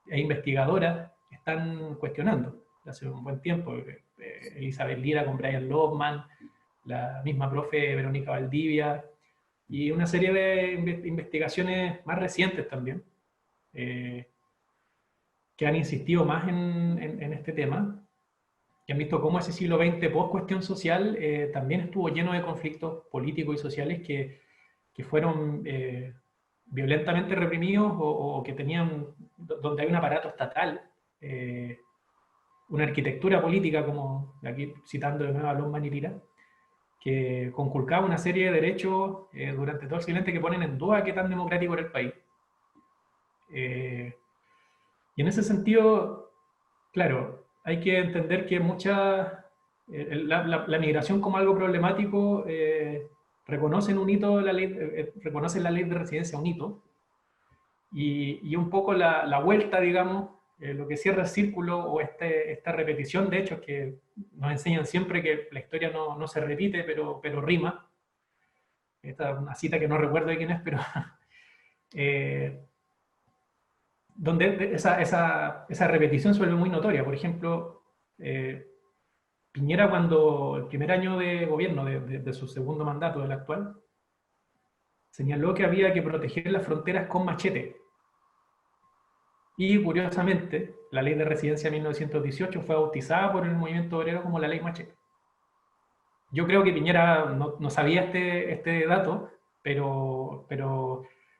e investigadoras están cuestionando hace un buen tiempo. Elizabeth Lira con Brian Lobman, la misma profe Verónica Valdivia, y una serie de investigaciones más recientes también, eh, que han insistido más en este tema. que han visto cómo ese siglo XX post cuestión social también estuvo lleno de conflictos políticos y sociales que fueron violentamente reprimidos o que tenían, donde hay un aparato estatal, una arquitectura política, como aquí citando de nuevo a Lomban y Lira, que conculcaba una serie de derechos durante todo el siglo XX que ponen en duda qué tan democrático era el país. Y en ese sentido, claro, hay que entender que la migración como algo problemático reconocen un hito, reconocen la ley de residencia un hito, y un poco la vuelta, digamos, lo que cierra el círculo o esta repetición de hechos que nos enseñan siempre que la historia no se repite, pero rima. Esta es una cita que no recuerdo de quién es, pero donde esa repetición se vuelve muy notoria. Por ejemplo, Piñera, cuando el primer año de gobierno de su segundo mandato, del actual, señaló que había que proteger las fronteras con machete. Y curiosamente, la ley de residencia de 1918 fue bautizada por el movimiento obrero como la ley machete. Yo creo que Piñera no sabía este dato, pero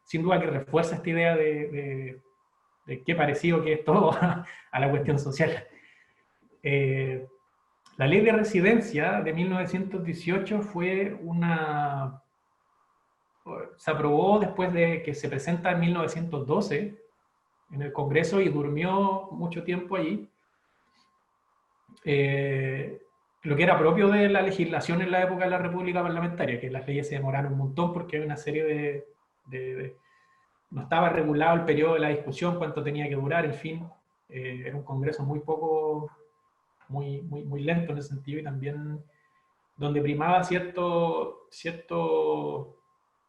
sin duda que refuerza esta idea de qué parecido que es todo a la cuestión social. La ley de residencia de 1918 se aprobó después de que se presenta en 1912 en el Congreso y durmió mucho tiempo allí. Lo que era propio de la legislación en la época de la República Parlamentaria, que las leyes se demoraron un montón porque hay una serie no estaba regulado el periodo de la discusión, cuánto tenía que durar, en fin. Era un Congreso muy lento en ese sentido, y también donde primaba cierta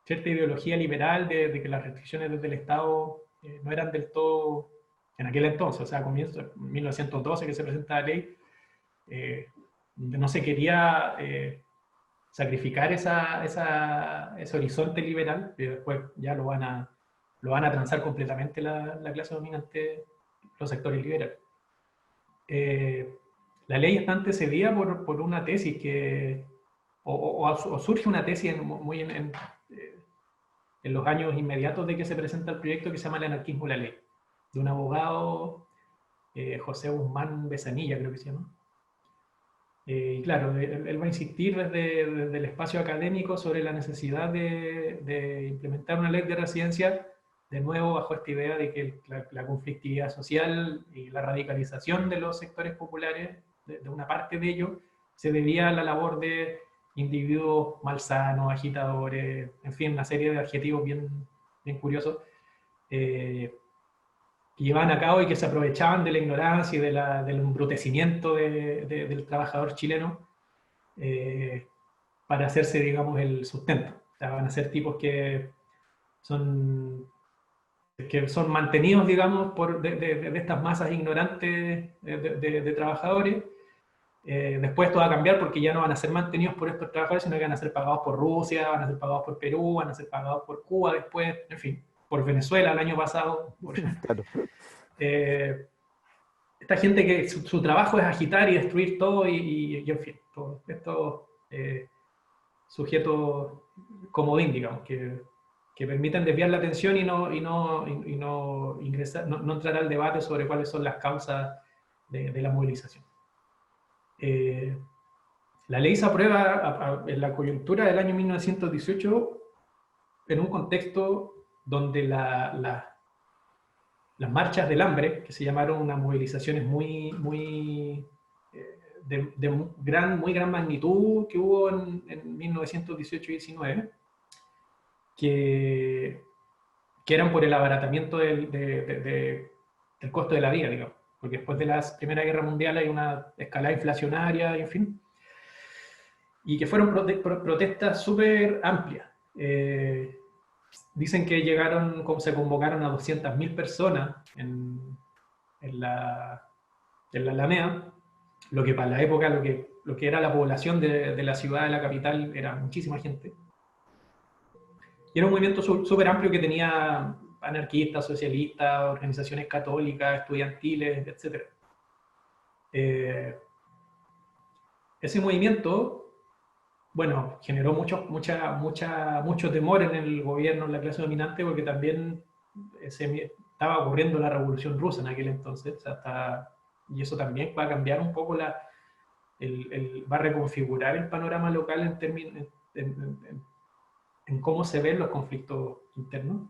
ideología liberal de que las restricciones desde el Estado no eran del todo, en aquel entonces, o sea, comienzo de 1912 que se presenta la ley, donde no se quería sacrificar ese horizonte liberal, y después ya lo van a transar completamente la clase dominante, los sectores liberales. La ley está antecedida por una tesis o surge una tesis en los años inmediatos de que se presenta el proyecto, que se llama El anarquismo y la ley, de un abogado, José Guzmán Besanilla, creo que se llama. Y claro, él va a insistir desde el espacio académico sobre la necesidad de implementar una ley de residencia, de nuevo bajo esta idea de que la conflictividad social y la radicalización de los sectores populares, de una parte de ellos, se debía a la labor de individuos malsanos, agitadores, en fin, una serie de adjetivos bien curiosos, que llevaban a cabo y que se aprovechaban de la ignorancia y del embrutecimiento del trabajador chileno para hacerse, digamos, el sustento. O sea, van a ser tipos que son mantenidos, digamos, de estas masas ignorantes de trabajadores. Después esto va a cambiar porque ya no van a ser mantenidos por estos trabajadores, sino que van a ser pagados por Rusia, van a ser pagados por Perú, van a ser pagados por Cuba después, en fin, por Venezuela el año pasado. Claro. Esta gente que su trabajo es agitar y destruir todo y en fin, todos estos sujetos comodín, digamos, que permiten desviar la atención y no entrar al debate sobre cuáles son las causas de la movilización. La ley se aprueba en la coyuntura del año 1918 en un contexto donde las marchas del hambre, que se llamaron unas movilizaciones de muy gran magnitud que hubo en 1918 y 19, que eran por el abaratamiento del costo de la vida, digamos, porque después de la Primera Guerra Mundial hay una escalada inflacionaria, y en fin, y que fueron protestas súper amplias. Dicen que se convocaron a 200.000 personas en la Alameda, lo que para la época, lo que era la población de la ciudad, de la capital, era muchísima gente. Y era un movimiento súper amplio que tenía anarquistas, socialistas, organizaciones católicas, estudiantiles, etc. ese movimiento, bueno, generó mucho temor en el gobierno, en la clase dominante, porque también estaba ocurriendo la Revolución Rusa en aquel entonces, y eso también va a cambiar un poco va a reconfigurar el panorama local en cómo se ven los conflictos internos,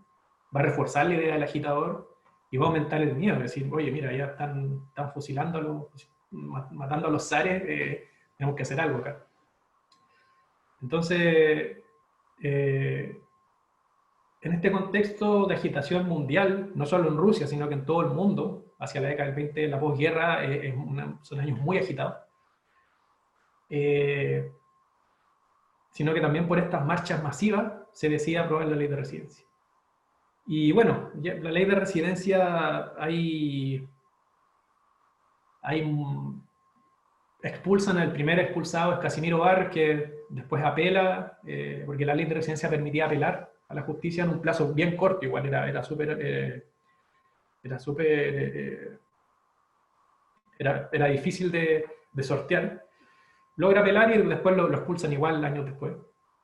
va a reforzar la idea del agitador y va a aumentar el miedo, es decir, oye, mira, ya están fusilando matando a los zares, tenemos que hacer algo acá. Entonces, en este contexto de agitación mundial, no solo en Rusia, sino que en todo el mundo, hacia la década del 20, la posguerra, son años muy agitados, sino que también por estas marchas masivas se decide aprobar la ley de residencia. Y bueno, la ley de residencia expulsan al primer expulsado, es Casimiro Bar, que después apela, porque la ley de residencia permitía apelar a la justicia en un plazo bien corto, igual era súper era difícil de sortear. Logra apelar y después lo expulsan igual años después,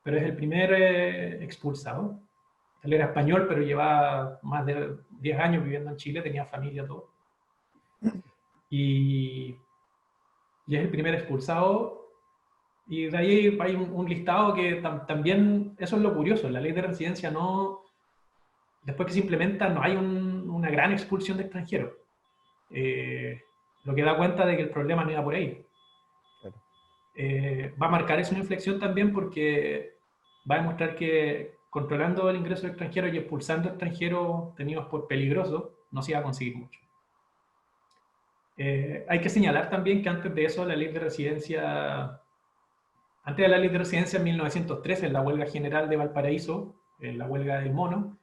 pero es el primer expulsado. Él era español, pero llevaba más de 10 años viviendo en Chile, tenía familia, todo. Y es el primer expulsado. Y de ahí hay un listado que también, eso es lo curioso, la ley de residencia no, después que se implementa, no hay una gran expulsión de extranjeros. Lo que da cuenta de que el problema no iba por ahí. Claro. Va a marcar eso una inflexión también porque va a demostrar que controlando el ingreso de extranjeros y expulsando extranjeros tenidos por peligrosos, no se iba a conseguir mucho. Hay que señalar también que antes de eso, antes de la ley de residencia en 1913, en la huelga general de Valparaíso, en la huelga del mono,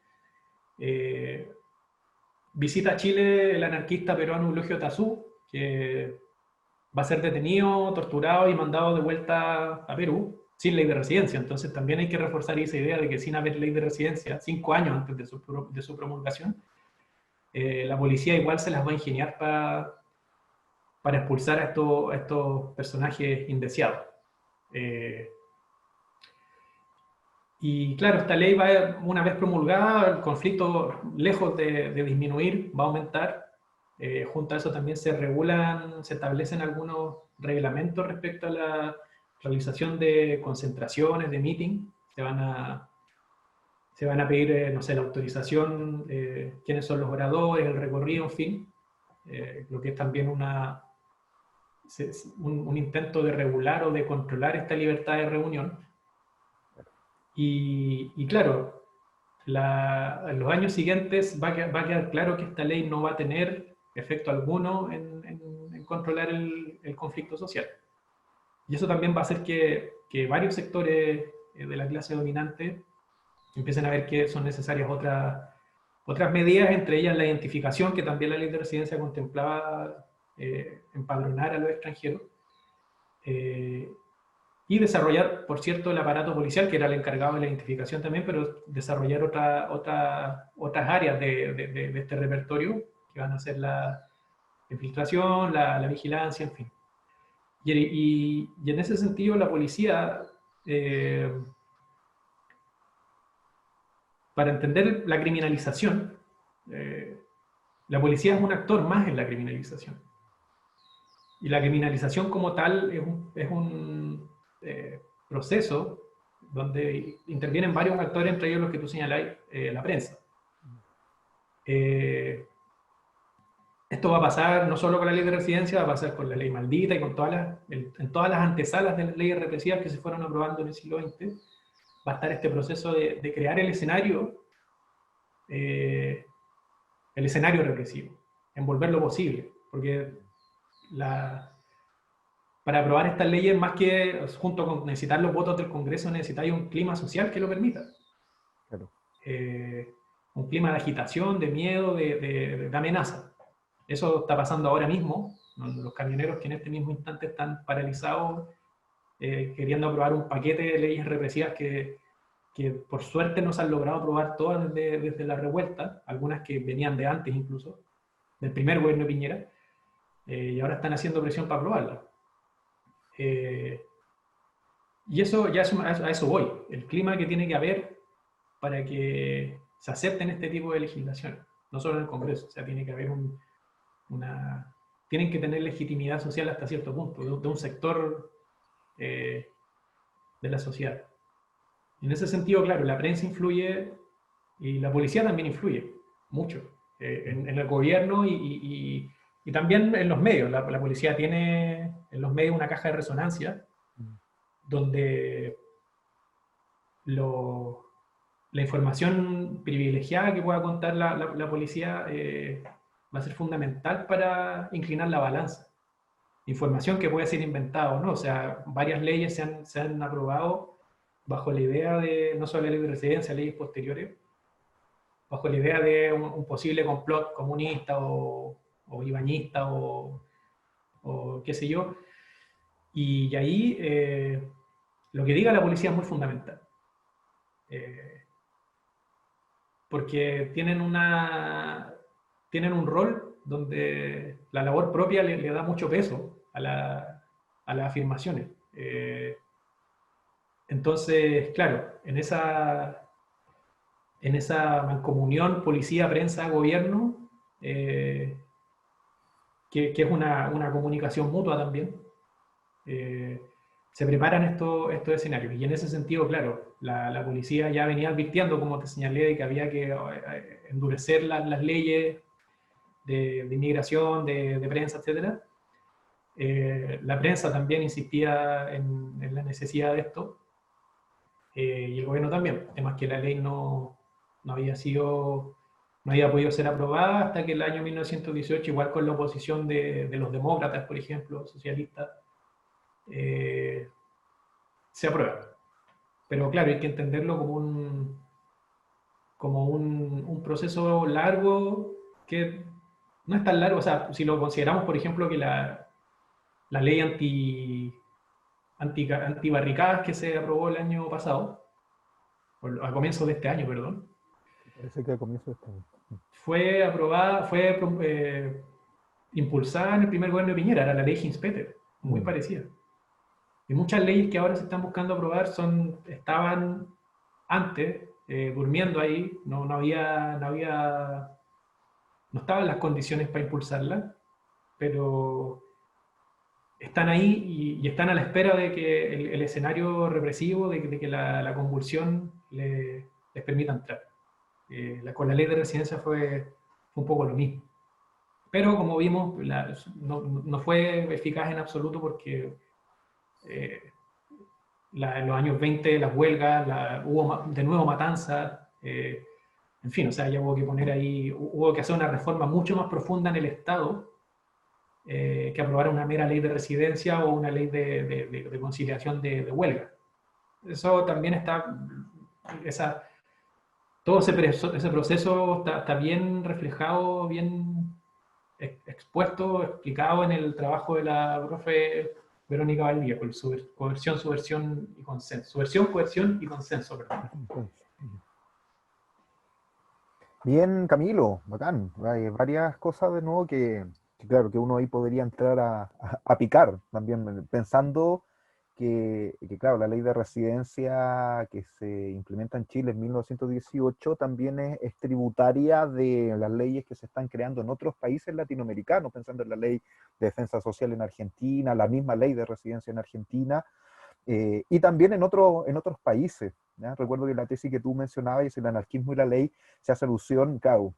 visita a Chile el anarquista peruano Eulogio Tazú, que va a ser detenido, torturado y mandado de vuelta a Perú sin ley de residencia. Entonces también hay que reforzar esa idea de que sin haber ley de residencia, 5 años antes de su promulgación, la policía igual se las va a ingeniar para expulsar a estos personajes indeseados. Y claro, esta ley una vez promulgada, el conflicto, lejos de disminuir, va a aumentar. Junto a eso también se establecen algunos reglamentos respecto a la realización de concentraciones, de meeting. Se van a pedir, no sé, la autorización, quiénes son los oradores, el recorrido, en fin. Lo que es también un intento de regular o de controlar esta libertad de reunión. Y claro, en los años siguientes va a quedar claro que esta ley no va a tener efecto alguno en controlar el conflicto social. Y eso también va a hacer que varios sectores de la clase dominante empiecen a ver que son necesarias otras medidas, entre ellas la identificación, que también la ley de residencia contemplaba empadronar a los extranjeros. Y desarrollar, por cierto, el aparato policial, que era el encargado de la identificación también, pero desarrollar otras áreas de este repertorio, que van a ser la infiltración, la vigilancia, en fin. Y en ese sentido, la policía, para entender la criminalización, la policía es un actor más en la criminalización. Y la criminalización como tal es un proceso donde intervienen varios actores, entre ellos los que tú señaláis, la prensa. Esto va a pasar no solo con la ley de residencia, va a pasar con la ley maldita y con en todas las antesalas de las leyes represivas que se fueron aprobando en el siglo XX. Va a estar este proceso de crear el escenario represivo, envolver lo posible, porque para aprobar estas leyes, más que junto con necesitar los votos del Congreso, necesitáis un clima social que lo permita. Claro. Un clima de agitación, de miedo, de amenaza. Eso está pasando ahora mismo. Los camioneros que en este mismo instante están paralizados, queriendo aprobar un paquete de leyes represivas que por suerte no se han logrado aprobar todas desde la revuelta, algunas que venían de antes incluso, del primer gobierno de Piñera, y ahora están haciendo presión para aprobarlas. Y eso, a eso voy, el clima que tiene que haber para que se acepten este tipo de legislación, no solo en el Congreso, o sea, tiene que haber una... Tienen que tener legitimidad social hasta cierto punto, de un sector eh, de la sociedad. En ese sentido, claro, la prensa influye y la policía también influye mucho en el gobierno y también en los medios. La policía tiene en los medios una caja de resonancia donde lo, la información privilegiada que pueda contar la policía va a ser fundamental para inclinar la balanza. Información que puede ser inventada o no, o sea, varias leyes se han aprobado bajo la idea de, no solo la ley de residencia, leyes posteriores, bajo la idea de un posible complot comunista o ibañista o qué sé yo, y ahí lo que diga la policía es muy fundamental. Eh, Porque tienen un rol donde la labor propia le da mucho peso a las afirmaciones. Entonces, claro, en esa mancomunión policía, prensa, gobierno, eh, que es una comunicación mutua también, eh, se preparan estos escenarios. Y en ese sentido, claro, la policía ya venía advirtiendo, como te señalé, de que había que endurecer las leyes de inmigración, de prensa, etcétera. La prensa también insistía en la necesidad de esto, y el gobierno también. Además que la ley no había sido, no había podido ser aprobada hasta que el año 1918, igual con la oposición de los demócratas, por ejemplo, socialistas, eh, se aprueba. Pero claro, hay que entenderlo como un proceso largo que no es tan largo. O sea, si lo consideramos, por ejemplo, que la ley antibarricadas que se aprobó el año pasado, a comienzos de este año, perdón, Parece que al comienzo de este año. fue aprobada, fue impulsada en el primer gobierno de Piñera, era la ley Hinspeter, muy Mm. parecida. Y muchas leyes que ahora se están buscando aprobar estaban antes durmiendo ahí, no estaban las condiciones para impulsarla, pero están ahí y están a la espera de que el escenario represivo, de que la convulsión les permita entrar. Con la ley de residencia fue un poco lo mismo. Pero como vimos, no fue eficaz en absoluto porque eh, en los años 20 las huelgas, hubo de nuevo matanzas, en fin, o sea, ya hubo que poner ahí, hubo que hacer una reforma mucho más profunda en el Estado que aprobar una mera ley de residencia o una ley de conciliación de huelga. Eso también esa, todo ese proceso está bien reflejado, bien expuesto, explicado en el trabajo de la profe Verónica Valdivia, con su coerción, subversión y consenso. Subversión, coerción y consenso, perdón. Bien, Camilo, bacán. Hay varias cosas de nuevo claro, que uno ahí podría entrar a picar también, pensando claro, la ley de residencia que se implementa en Chile en 1918 también es tributaria de las leyes que se están creando en otros países latinoamericanos, pensando en la ley de defensa social en Argentina, la misma ley de residencia en Argentina, y también en otros países. ¿Ya? Recuerdo que la tesis que tú mencionabas, es el anarquismo y la ley, se hace alusión, claro,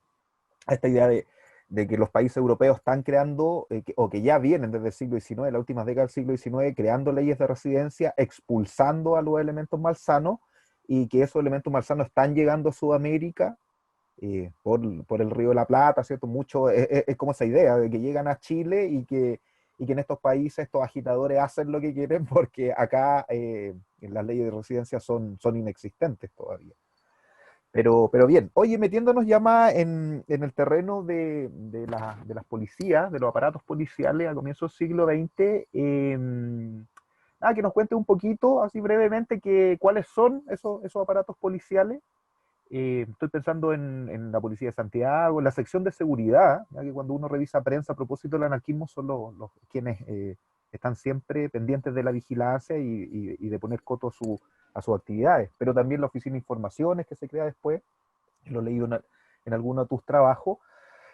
a esta idea de que los países europeos están creando, o que ya vienen desde el siglo XIX, las últimas décadas del siglo XIX, creando leyes de residencia, expulsando a los elementos malsanos, y que esos elementos malsanos están llegando a Sudamérica por el Río de la Plata, ¿cierto? Mucho, es como esa idea de que llegan a Chile y que en estos países estos agitadores hacen lo que quieren porque acá las leyes de residencia son inexistentes todavía. Pero bien, oye, metiéndonos ya más en el terreno de las policías, de los aparatos policiales a comienzos del siglo XX, nada, que nos cuentes un poquito, así brevemente, cuáles son esos aparatos policiales. Estoy pensando en la Policía de Santiago, en la sección de seguridad, ya que cuando uno revisa prensa a propósito del anarquismo son quienes están siempre pendientes de la vigilancia y de poner coto a sus actividades, pero también la Oficina de Informaciones que se crea después, lo he leído en alguno de tus trabajos,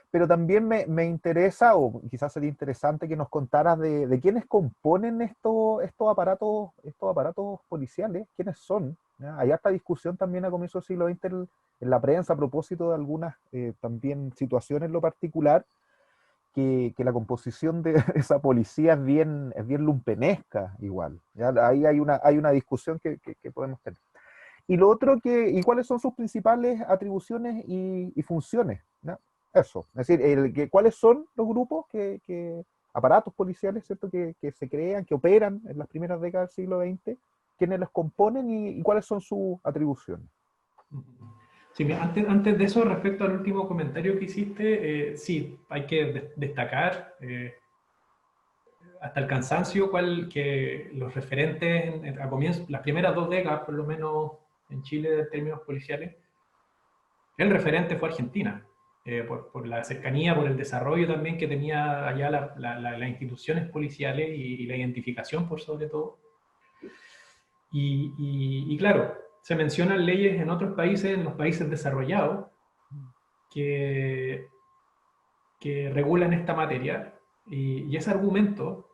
pero también me interesa, o quizás sería interesante que nos contaras de quiénes componen estos aparatos policiales, quiénes son. ¿Ya? Hay harta discusión también a comienzos del siglo XX en la prensa a propósito de algunas también situaciones en lo particular, que la composición de esa policía es bien lumpenesca igual. ¿Ya? Ahí hay una discusión que podemos tener. Y lo otro, ¿y cuáles son sus principales atribuciones y funciones? ¿Ya? Eso, es decir, ¿cuáles son los grupos aparatos policiales, ¿cierto? Que se crean, que operan en las primeras décadas del siglo XX, quiénes los componen y cuáles son sus atribuciones? Sí, mira, antes de eso, respecto al último comentario que hiciste, sí, hay que destacar hasta el cansancio que los referentes a comienzo, las primeras 2 décadas, por lo menos en Chile, en términos policiales, el referente fue Argentina, por la cercanía, por el desarrollo también que tenía allá las instituciones policiales y la identificación por sobre todo. Y claro, se mencionan leyes en otros países, en los países desarrollados, que, que regulan esta materia, y ese argumento,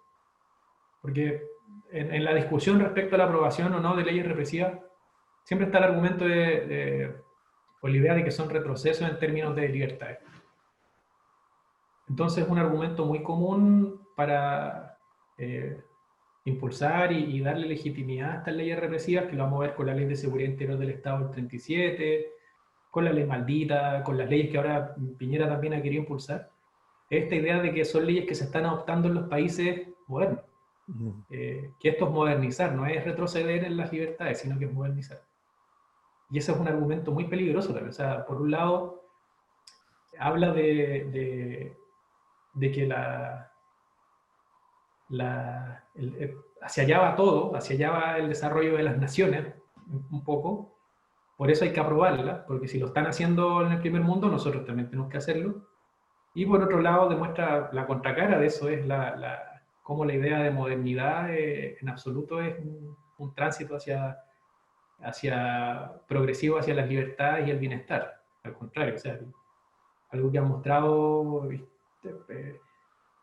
porque en la discusión respecto a la aprobación o no de leyes represivas, siempre está el argumento o la idea de que son retrocesos en términos de libertades. Entonces es un argumento muy común para impulsar y darle legitimidad a estas leyes represivas, que lo vamos a ver con la Ley de Seguridad Interior del Estado del 37, con la ley maldita, con las leyes que ahora Piñera también ha querido impulsar. Esta idea de que son leyes que se están adoptando en los países modernos. Que esto es modernizar, no es retroceder en las libertades, sino que es modernizar. Y ese es un argumento muy peligroso también. O sea, por un lado, habla de que hacia allá va todo, hacia allá va el desarrollo de las naciones, un poco. Por eso hay que aprobarla, porque si lo están haciendo en el primer mundo, nosotros también tenemos que hacerlo. Y por otro lado, demuestra la contracara de eso, es cómo la idea de modernidad en absoluto es un tránsito hacia progresivo, hacia las libertades y el bienestar. Al contrario, o sea, algo que han mostrado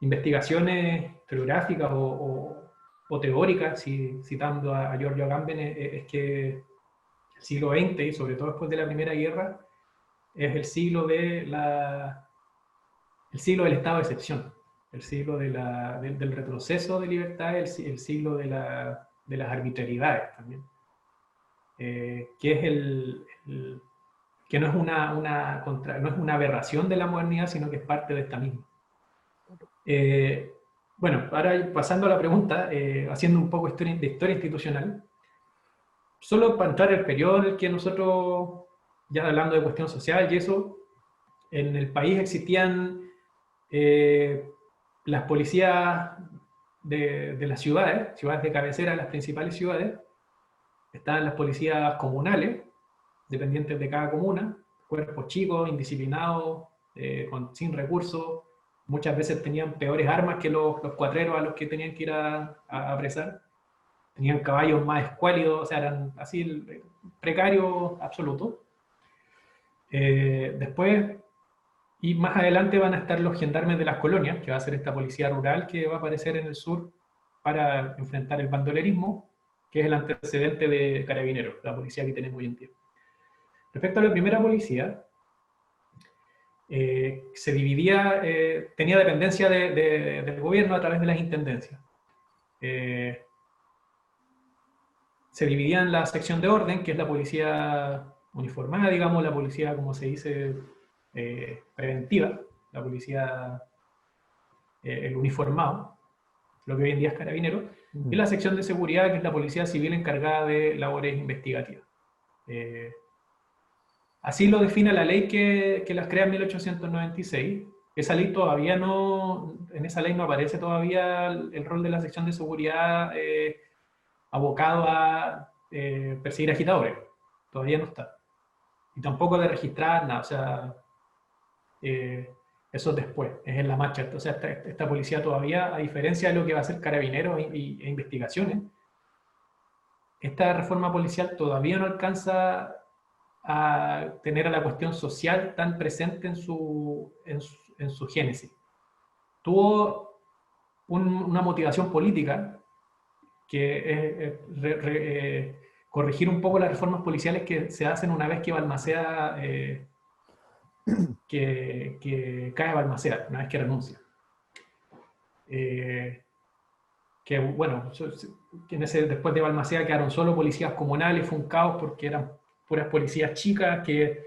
investigaciones historiográficas o teóricas, citando a Giorgio Agamben, es que el siglo XX, y sobre todo después de la Primera Guerra, es el siglo del estado de excepción, el siglo del retroceso de libertad, el siglo de las arbitrariedades también, que es que no es no es una aberración de la modernidad, sino que es parte de esta misma. Bueno, ahora pasando a la pregunta, haciendo un poco de historia institucional, solo para entrar el periodo en el que nosotros, ya hablando de cuestión social y eso, en el país existían las policías de las ciudades de cabecera, las principales ciudades. Estaban las policías comunales, dependientes de cada comuna, cuerpos chicos, indisciplinados, sin recursos, muchas veces tenían peores armas que los cuatreros a los que tenían que ir a apresar, tenían caballos más escuálidos, o sea, eran así precarios absolutos. Después, y más adelante van a estar los gendarmes de las colonias, que va a ser esta policía rural que va a aparecer en el sur para enfrentar el bandolerismo, que es el antecedente de Carabineros, la policía que tenemos hoy en día. Respecto a la primera policía, se dividía, tenía dependencia del gobierno a través de las intendencias. Se dividía en la sección de orden, que es la policía uniformada, digamos, la policía, como se dice, preventiva, la policía, el uniformado, lo que hoy en día es Carabineros, y la sección de seguridad, que es la policía civil encargada de labores investigativas. Así lo define la ley que las crea en 1896. Esa ley todavía no, en esa ley no aparece todavía el rol de la sección de seguridad abocado a perseguir agitadores. Todavía no está. Y tampoco de registrar nada. O sea, Eso es después, es en la marcha. Entonces esta policía todavía, a diferencia de lo que va a hacer Carabineros e investigaciones, esta reforma policial todavía no alcanza a tener a la cuestión social tan presente en su génesis. Tuvo una motivación política, que es corregir un poco las reformas policiales que se hacen una vez que Balmaceda, que cae Balmaceda, una vez que renuncia. Que bueno, que después de Balmaceda quedaron solo policías comunales, fue un caos porque eran puras policías chicas que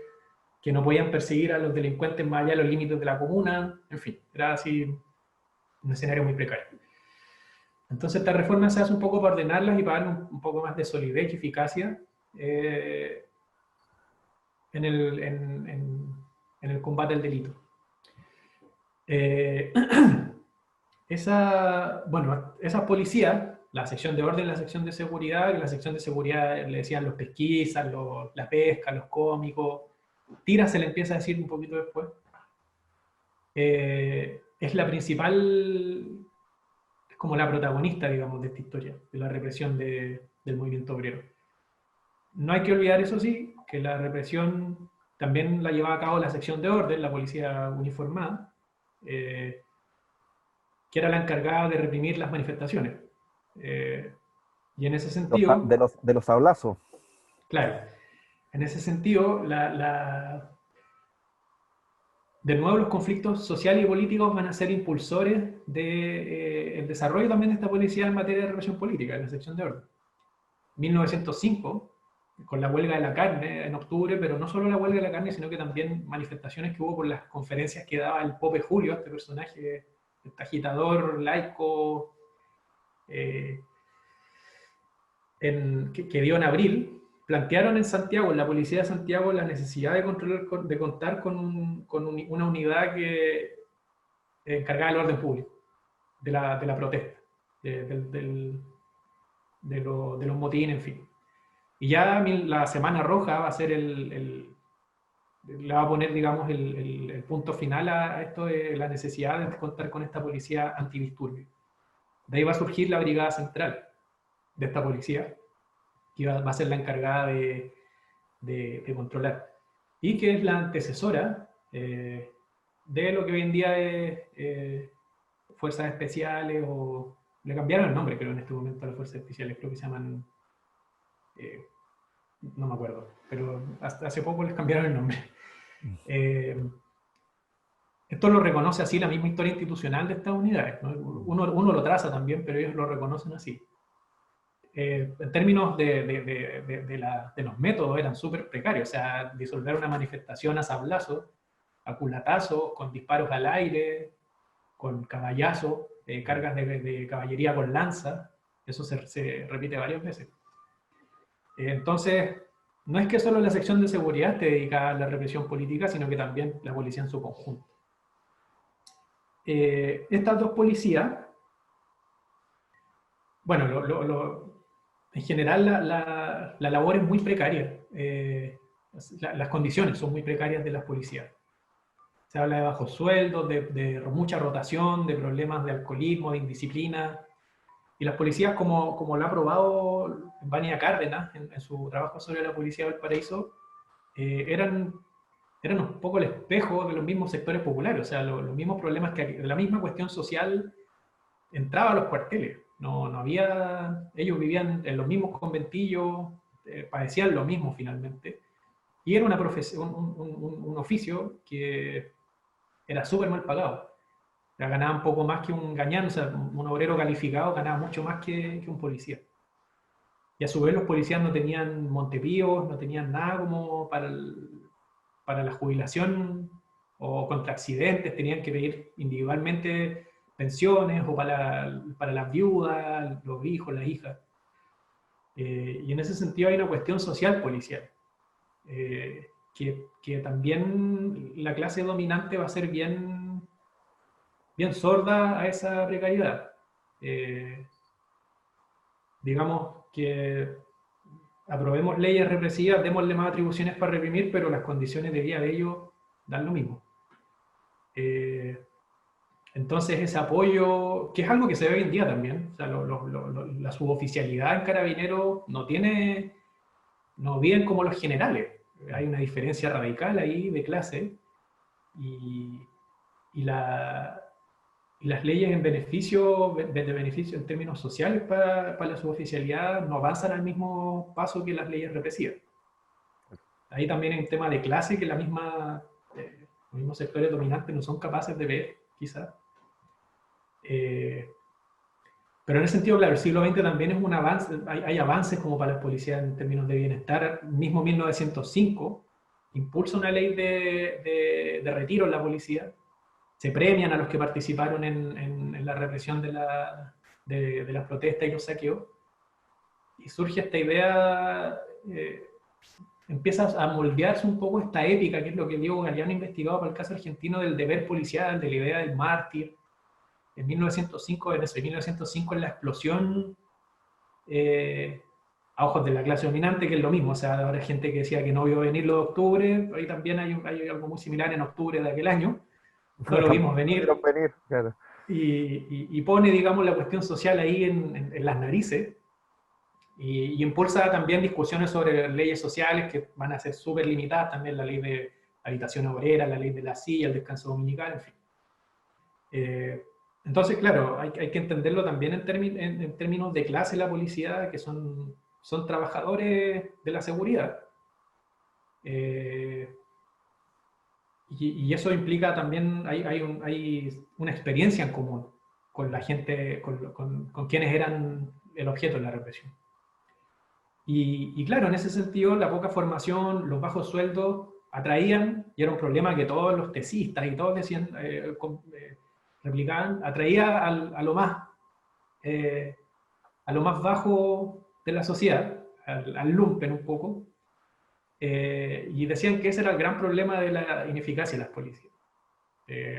no podían perseguir a los delincuentes más allá de los límites de la comuna, en fin, era así un escenario muy precario. Entonces esta reforma se hace un poco para ordenarlas y para darle un poco más de solidez y eficacia en el combate al delito. Esas policías, la sección de orden, la sección de seguridad, y la sección de seguridad le decían los pesquisas, la pesca, los cómicos, tira se le empieza a decir un poquito después, es la principal, es como la protagonista, digamos, de esta historia, de la represión del movimiento obrero. No hay que olvidar, eso sí, que la represión también la llevaba a cabo la sección de orden, la policía uniformada, que era la encargada de reprimir las manifestaciones. Y en ese sentido... De los sablazos. Claro, en ese sentido, de nuevo los conflictos sociales y políticos van a ser impulsores del desarrollo también de esta policía en materia de represión política, en la sección de orden. 1905, con la huelga de la carne en octubre, pero no solo la huelga de la carne, sino que también manifestaciones que hubo por las conferencias que daba el Pope Julio, este personaje, este agitador laico, que dio en abril, plantearon en Santiago, en la policía de Santiago, la necesidad de contar con una unidad que encargada del orden público, de la protesta, de los motines, en fin. Y ya la Semana Roja va a ser le va a poner, digamos, el punto final a esto de la necesidad de contar con esta policía antidisturbio. De ahí va a surgir la Brigada Central de esta policía, que va a ser la encargada de controlar. Y que es la antecesora de lo que hoy en día es Fuerzas Especiales, o le cambiaron el nombre, creo, en este momento a las Fuerzas Especiales, creo que se llaman... no me acuerdo, pero hasta hace poco les cambiaron el nombre. Esto lo reconoce así la misma historia institucional de estas unidades, ¿no? Uno lo traza también, pero ellos lo reconocen así. En términos de los métodos, eran súper precarios. O sea, disolver una manifestación a sablazo, a culatazo, con disparos al aire, con caballazo, cargas de caballería con lanza, eso se repite varias veces. Entonces, no es que solo la sección de seguridad esté dedicada a la represión política, sino que también la policía en su conjunto. Estas dos policías, bueno, en general la labor es muy precaria. Las condiciones son muy precarias de las policías. Se habla de bajos sueldos, de mucha rotación, de problemas de alcoholismo, de indisciplina. Y las policías, como lo ha probado Vania Cárdenas en su trabajo sobre la policía de Valparaíso, eran un poco el espejo de los mismos sectores populares. O sea, los mismos problemas la misma cuestión social entraba a los cuarteles. No había, ellos vivían en los mismos conventillos, padecían lo mismo finalmente. Y era una profesión, un oficio que era súper mal pagado. O sea, ganaba un poco más que un gañán, o sea, un obrero calificado ganaba mucho más que un policía. Y a su vez los policías no tenían montepíos, no tenían nada como para la jubilación o contra accidentes, tenían que pedir individualmente pensiones o para las viudas, los hijos, las hijas. Y en ese sentido hay una cuestión social policial, que también la clase dominante va a ser bien sorda a esa precariedad. Digamos que aprobemos leyes represivas, démosle más atribuciones para reprimir, pero las condiciones de vida de ellos dan lo mismo. Entonces ese apoyo, que es algo que se ve hoy en día también, o sea, la suboficialidad en Carabineros no viven como los generales. Hay una diferencia radical ahí de clase y, y, la, y las leyes en beneficio, de beneficio en términos sociales para la suboficialidad no avanzan al mismo paso que las leyes represivas. Ahí también hay un tema de clase que los mismos sectores dominantes no son capaces de ver, quizás. Pero en ese sentido, claro, el siglo XX también es un avance, hay avances como para las policías en términos de bienestar. Mismo 1905 impulsa una ley de retiro en la policía, se premian a los que participaron en la represión de las protestas y los saqueos, y surge esta idea, empieza a moldearse un poco esta épica, que es lo que Diego Galeano ha investigado para el caso argentino del deber policial, de la idea del mártir. En 1905, en 1905 en la explosión, a ojos de la clase dominante, que es lo mismo, o sea, ahora hay gente que decía que no vio venir lo de octubre, hoy también hay algo muy similar en octubre de aquel año, no lo vimos venir, claro. y pone, digamos, la cuestión social ahí en las narices, y impulsa también discusiones sobre leyes sociales que van a ser súper limitadas, también la ley de habitación obrera, la ley de la silla, el descanso dominical, en fin. Entonces, claro, hay que entenderlo también en términos de clase la policía, que son trabajadores de la seguridad. Y eso implica también, hay una experiencia en común con la gente, con quienes eran el objeto de la represión. Y claro, en ese sentido, la poca formación, los bajos sueldos atraían, y era un problema que todos los tesistas y todos decían, replicaban, atraía a lo más bajo de la sociedad, al lumpen un poco, y decían que ese era el gran problema de la ineficacia de las policías.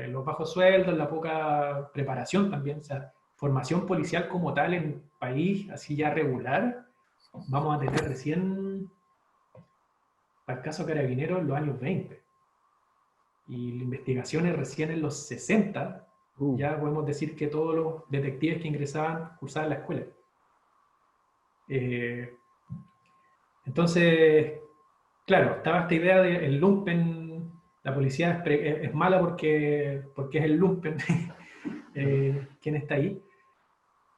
Los bajos sueldos, la poca preparación también, o sea, formación policial como tal en país así ya regular, vamos a tener recién, para el caso Carabineros, en los años 20. Y la investigación es recién en los 60, ya podemos decir que todos los detectives que ingresaban cursaban la escuela. Entonces, claro, estaba esta idea de el lumpen, la policía es mala porque es el lumpen quien está ahí.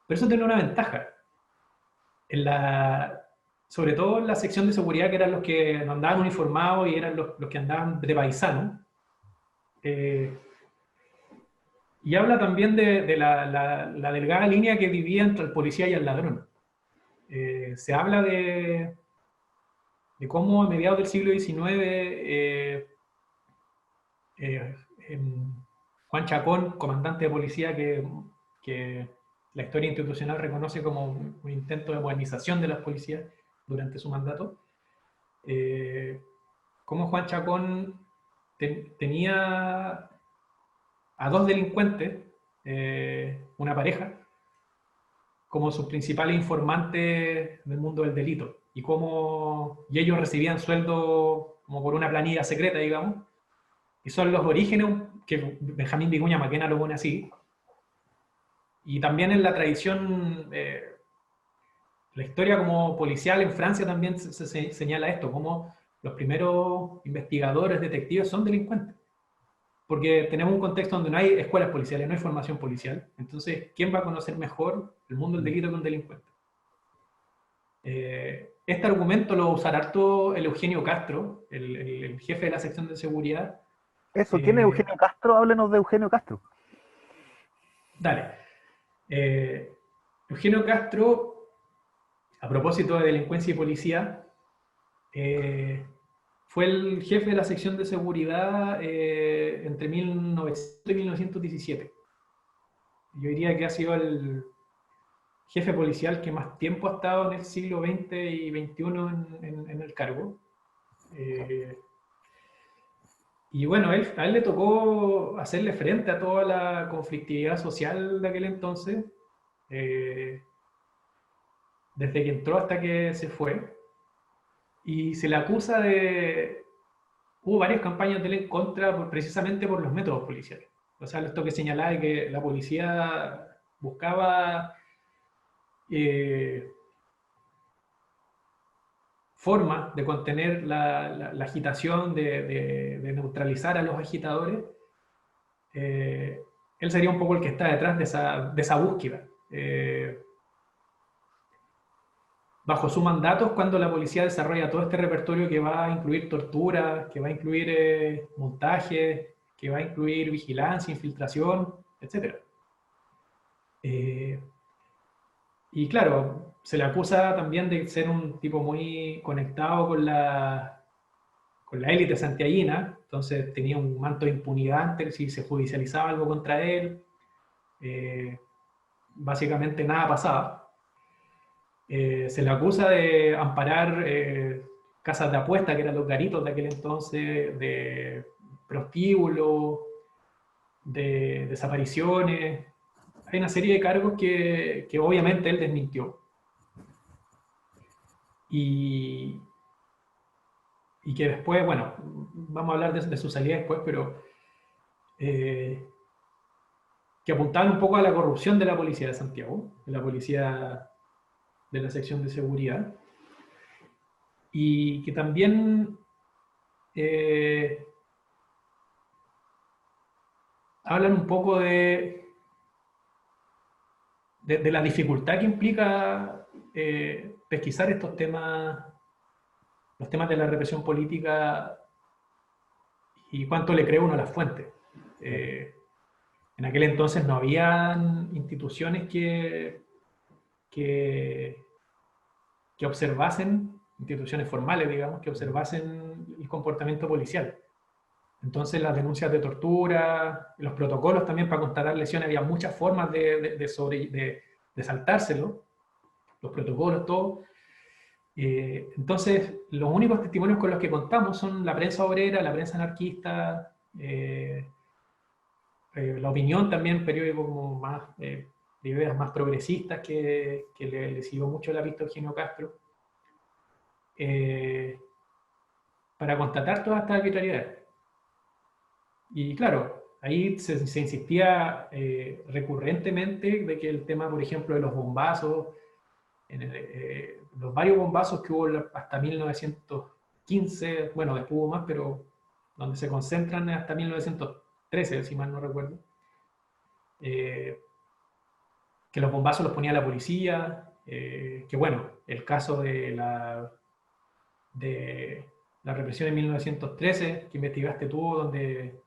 Pero eso tiene una ventaja. Sobre todo en la sección de seguridad, que eran los que no andaban uniformados y eran los que andaban de paisano. Y habla también de la delgada línea que vivía entre el policía y el ladrón. Se habla de cómo a mediados del siglo XIX Juan Chacón, comandante de policía que la historia institucional reconoce como un intento de modernización de las policías durante su mandato, cómo Juan Chacón tenía a dos delincuentes, una pareja, como sus principales informantes del mundo del delito, y ellos recibían sueldo como por una planilla secreta, digamos, y son los orígenes que Benjamín Vicuña Maquena lo pone así. Y también en la tradición, la historia como policial en Francia también se señala esto, como los primeros investigadores, detectives son delincuentes. Porque tenemos un contexto donde no hay escuelas policiales, no hay formación policial. Entonces, ¿quién va a conocer mejor el mundo del delito que un delincuente? Este argumento lo usará harto el Eugenio Castro, el jefe de la sección de seguridad. Eso, ¿quién es Eugenio Castro? Háblenos de Eugenio Castro. Dale. Eugenio Castro, a propósito de delincuencia y policía, fue el jefe de la sección de seguridad entre 1900 y 1917. Yo diría que ha sido el jefe policial que más tiempo ha estado en el siglo XX y XXI en el cargo. Y bueno, a él le tocó hacerle frente a toda la conflictividad social de aquel entonces, desde que entró hasta que se fue, y se le acusa de hubo varias campañas de él en contra precisamente por los métodos policiales. O sea, esto que señalaba de que la policía buscaba formas de contener la agitación, de neutralizar a los agitadores. Él sería un poco el que está detrás de esa búsqueda. Bajo su mandato es cuando la policía desarrolla todo este repertorio que va a incluir tortura, que va a incluir montajes, que va a incluir vigilancia, infiltración, etc. Y claro, se le acusa también de ser un tipo muy conectado con la élite santiaguina, entonces tenía un manto de impunidad antes si se judicializaba algo contra él. Básicamente nada pasaba. Se le acusa de amparar casas de apuesta, que eran los garitos de aquel entonces, de prostíbulos, de desapariciones. Hay una serie de cargos que obviamente él desmintió. Y que después, bueno, vamos a hablar de su salida después, pero que apuntaban un poco a la corrupción de la policía de Santiago, de la policía de la sección de seguridad, y que también hablan un poco de la dificultad que implica pesquisar estos temas, los temas de la represión política y cuánto le cree uno a las fuentes. En aquel entonces no habían instituciones que observasen, instituciones formales, digamos, que observasen el comportamiento policial. Entonces las denuncias de tortura, los protocolos también para constatar lesiones, había muchas formas de saltárselo, los protocolos, todo. Entonces, los únicos testimonios con los que contamos son la prensa obrera, la prensa anarquista, La Opinión también, periódico como más, de ideas más progresistas que le siguió mucho la pista a Eugenio Castro, para constatar todas estas arbitrariedades. Y claro, ahí se insistía recurrentemente de que el tema, por ejemplo, de los bombazos, los varios bombazos que hubo hasta 1915, bueno, después hubo más, pero donde se concentran hasta 1913, si mal no recuerdo, que los bombazos los ponía la policía, que bueno, el caso de la represión en 1913, que investigaste tú, donde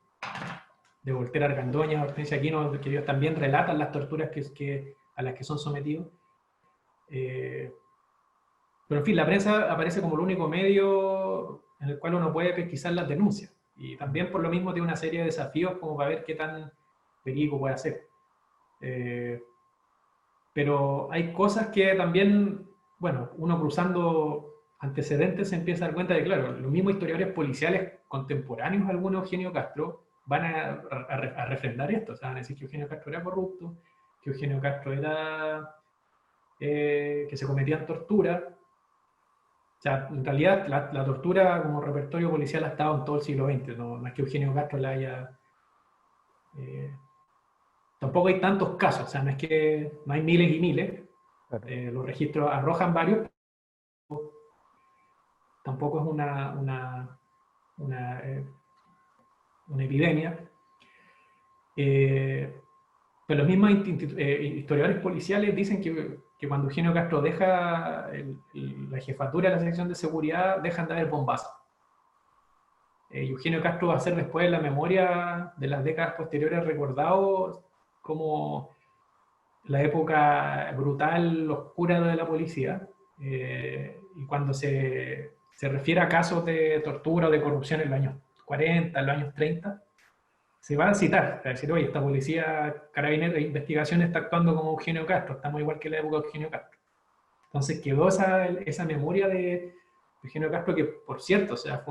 de Voltaire Argandoña, Hortensia Aquino, que ellos también relatan las torturas a las que son sometidos. Pero en fin, la prensa aparece como el único medio en el cual uno puede pesquisar las denuncias. Y también por lo mismo tiene una serie de desafíos como para ver qué tan verídico puede ser. Pero hay cosas que también, bueno, uno cruzando antecedentes se empieza a dar cuenta de, claro, los mismos historiadores policiales contemporáneos, algunos Eugenio Castro, van a refrendar esto. O sea, van a decir que Eugenio Castro era corrupto, que Eugenio Castro era... que se cometían torturas. O sea, en realidad la tortura como repertorio policial ha estado en todo el siglo XX, no es que Eugenio Castro la haya... tampoco hay tantos casos, o sea, no es que no hay miles y miles, Claro. los registros arrojan varios, tampoco es una epidemia. Pero los mismos historiadores policiales dicen que cuando Eugenio Castro deja la jefatura de la sección de seguridad, dejan de haber bombazos. Eugenio Castro va a ser después en la memoria de las décadas posteriores recordado como la época brutal, oscura de la policía. Y cuando se refiere a casos de tortura o de corrupción en los años 40, en los años 30, se va a citar, a decir, oye, esta policía carabinera de investigación está actuando como Eugenio Castro, estamos igual que la época de Eugenio Castro. Entonces quedó esa memoria de Eugenio Castro que, por cierto, o sea,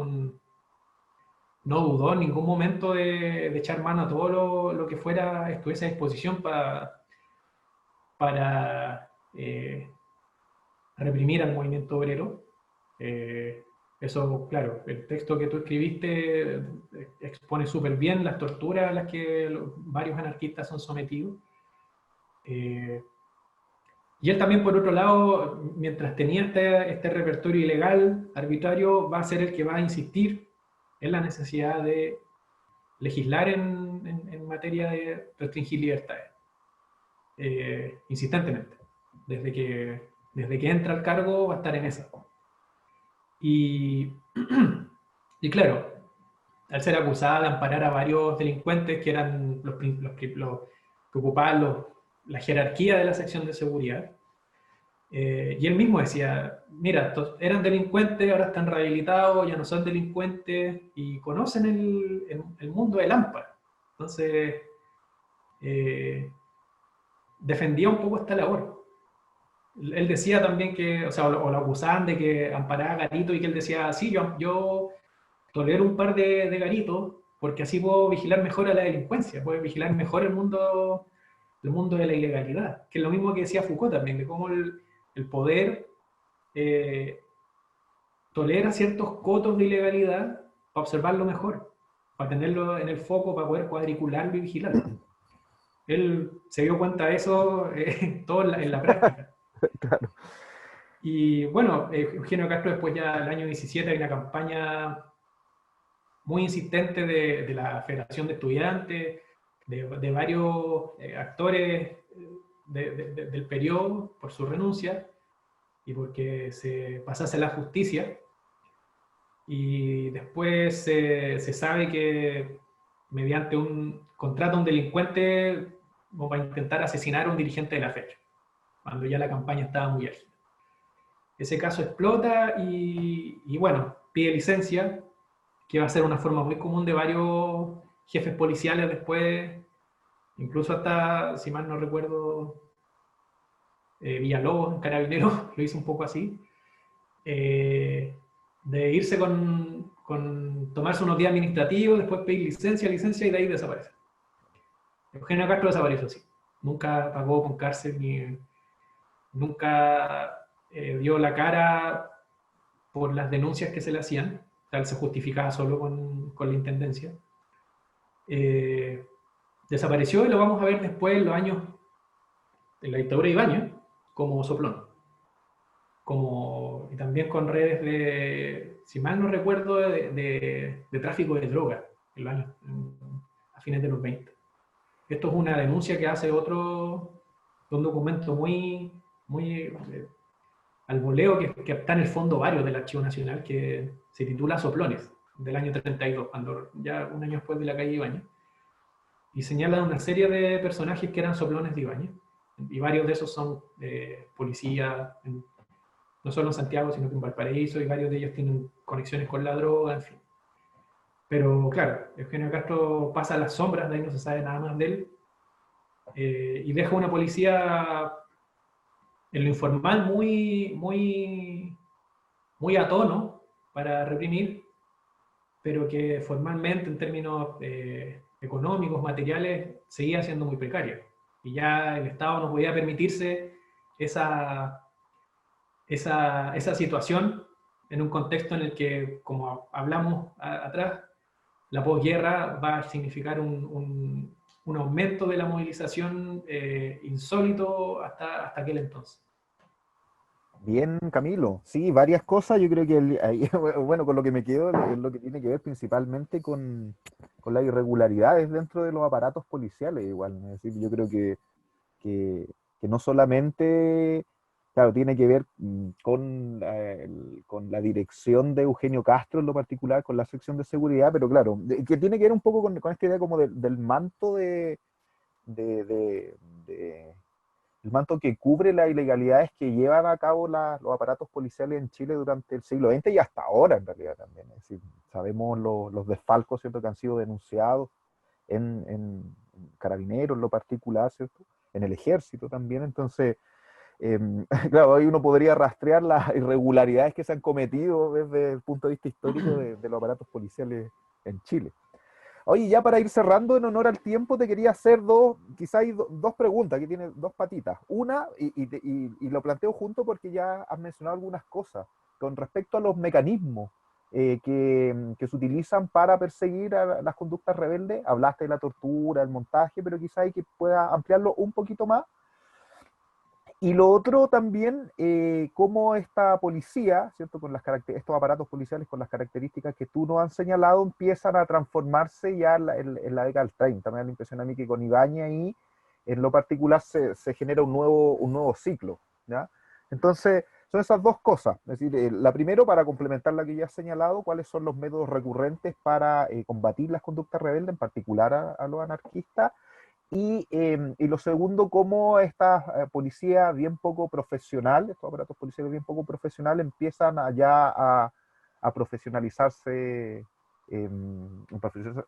no dudó en ningún momento de echar mano a todo lo que estuviese a disposición para reprimir al movimiento obrero. Eso, claro, el texto que tú escribiste expone súper bien las torturas a las que varios anarquistas son sometidos. Eh, y él también, por otro lado, mientras tenía este repertorio ilegal, arbitrario, va a ser el que va a insistir en la necesidad de legislar en materia de restringir libertades, insistentemente. Desde que entra al cargo va a estar en esa. Y, y claro, al ser acusada de amparar a varios delincuentes que eran los que ocupaban la jerarquía de la sección de seguridad, y él mismo decía, mira, estos eran delincuentes, ahora están rehabilitados, ya no son delincuentes y conocen el mundo del AMPA. Entonces, eh, defendía un poco esta labor. Él decía también que, o sea, o lo acusaban de que amparaba garitos y que él decía, sí, yo tolero un par de garitos porque así puedo vigilar mejor a la delincuencia, puedo vigilar mejor el mundo de la ilegalidad, que es lo mismo que decía Foucault también, de cómo el poder eh, tolera ciertos cotos de ilegalidad para observarlo mejor, para tenerlo en el foco, para poder cuadricularlo y vigilarlo. Él se dio cuenta de eso todo en la práctica. Claro. Y bueno, Eugenio Castro después ya el año 17 hay una campaña muy insistente de la Federación de Estudiantes, de varios actores del periodo por su renuncia y porque se pasase la justicia. Y después se sabe que mediante un contrato a un delincuente va a intentar asesinar a un dirigente de la fecha, cuando ya la campaña estaba muy ágil. Ese caso explota y bueno, pide licencia, que va a ser una forma muy común de varios jefes policiales después, incluso hasta, si mal no recuerdo, Villalobos, un carabinero, lo hizo un poco así, eh, de irse con tomarse unos días administrativos, después pedir licencia y de ahí desaparece. Eugenio Castro desapareció así. Nunca pagó con cárcel ni nunca dio la cara por las denuncias que se le hacían. Tal se justificaba solo con la intendencia. Eh, Desapareció y lo vamos a ver después en los años de la dictadura de Ibáñez como soplón. Y también con redes si mal no recuerdo, de tráfico de drogas en los años, a fines de los 20. Esto es una denuncia que hace un documento muy al voleo que está en el fondo varios del Archivo Nacional, que se titula Soplones, del año 32, cuando ya un año después de la calle Ibáñez, y señala una serie de personajes que eran soplones de Ibáñez, y varios de esos son policías, no solo en Santiago, sino que en Valparaíso, y varios de ellos tienen conexiones con la droga, en fin. Pero claro, Eugenio Castro pasa a las sombras, de ahí no se sabe nada más de él, y deja una policía en lo informal muy a tono para reprimir, pero que formalmente en términos económicos, materiales, seguía siendo muy precaria. Y ya el Estado no podía permitirse esa, esa situación en un contexto en el que, como hablamos atrás, la posguerra va a significar un aumento de la movilización insólito hasta aquel entonces. Bien, Camilo. Sí, varias cosas. Yo creo que, bueno, con lo que me quedo es lo que tiene que ver principalmente con las irregularidades dentro de los aparatos policiales, igual. Es decir, yo creo que, que no solamente, claro, tiene que ver con la dirección de Eugenio Castro en lo particular, con la sección de seguridad, pero claro, que tiene que ver un poco con esta idea como del manto de, de- de- el manto que cubre las ilegalidades que llevan a cabo los aparatos policiales en Chile durante el siglo XX y hasta ahora en realidad también. Es decir, sabemos los desfalcos, ¿cierto?, que han sido denunciados en carabineros en lo particular, ¿cierto?, en el ejército también. Entonces, eh, claro, ahí uno podría rastrear las irregularidades que se han cometido desde el punto de vista histórico de los aparatos policiales en Chile. Oye, ya para ir cerrando, en honor al tiempo, te quería hacer quizás hay dos preguntas que tienen dos patitas. Una, y lo planteo junto porque ya has mencionado algunas cosas con respecto a los mecanismos. que se utilizan para perseguir a las conductas rebeldes. Hablaste de la tortura, el montaje, pero quizá hay que pueda ampliarlo un poquito más. Y lo otro también, cómo esta policía, ¿cierto? Con las estos aparatos policiales con las características que tú nos has señalado, empiezan a transformarse ya en la década del 30. Me da la impresión a mí que con Ibáñez ahí, en lo particular, se genera un nuevo ciclo, ¿ya? Entonces, son esas dos cosas. Es decir, la primero, para complementar la que ya has señalado, cuáles son los métodos recurrentes para combatir las conductas rebeldes, en particular a los anarquistas. Y lo segundo, cómo esta policía bien poco profesional, estos aparatos policiales bien poco profesionales, empiezan allá a profesionalizarse,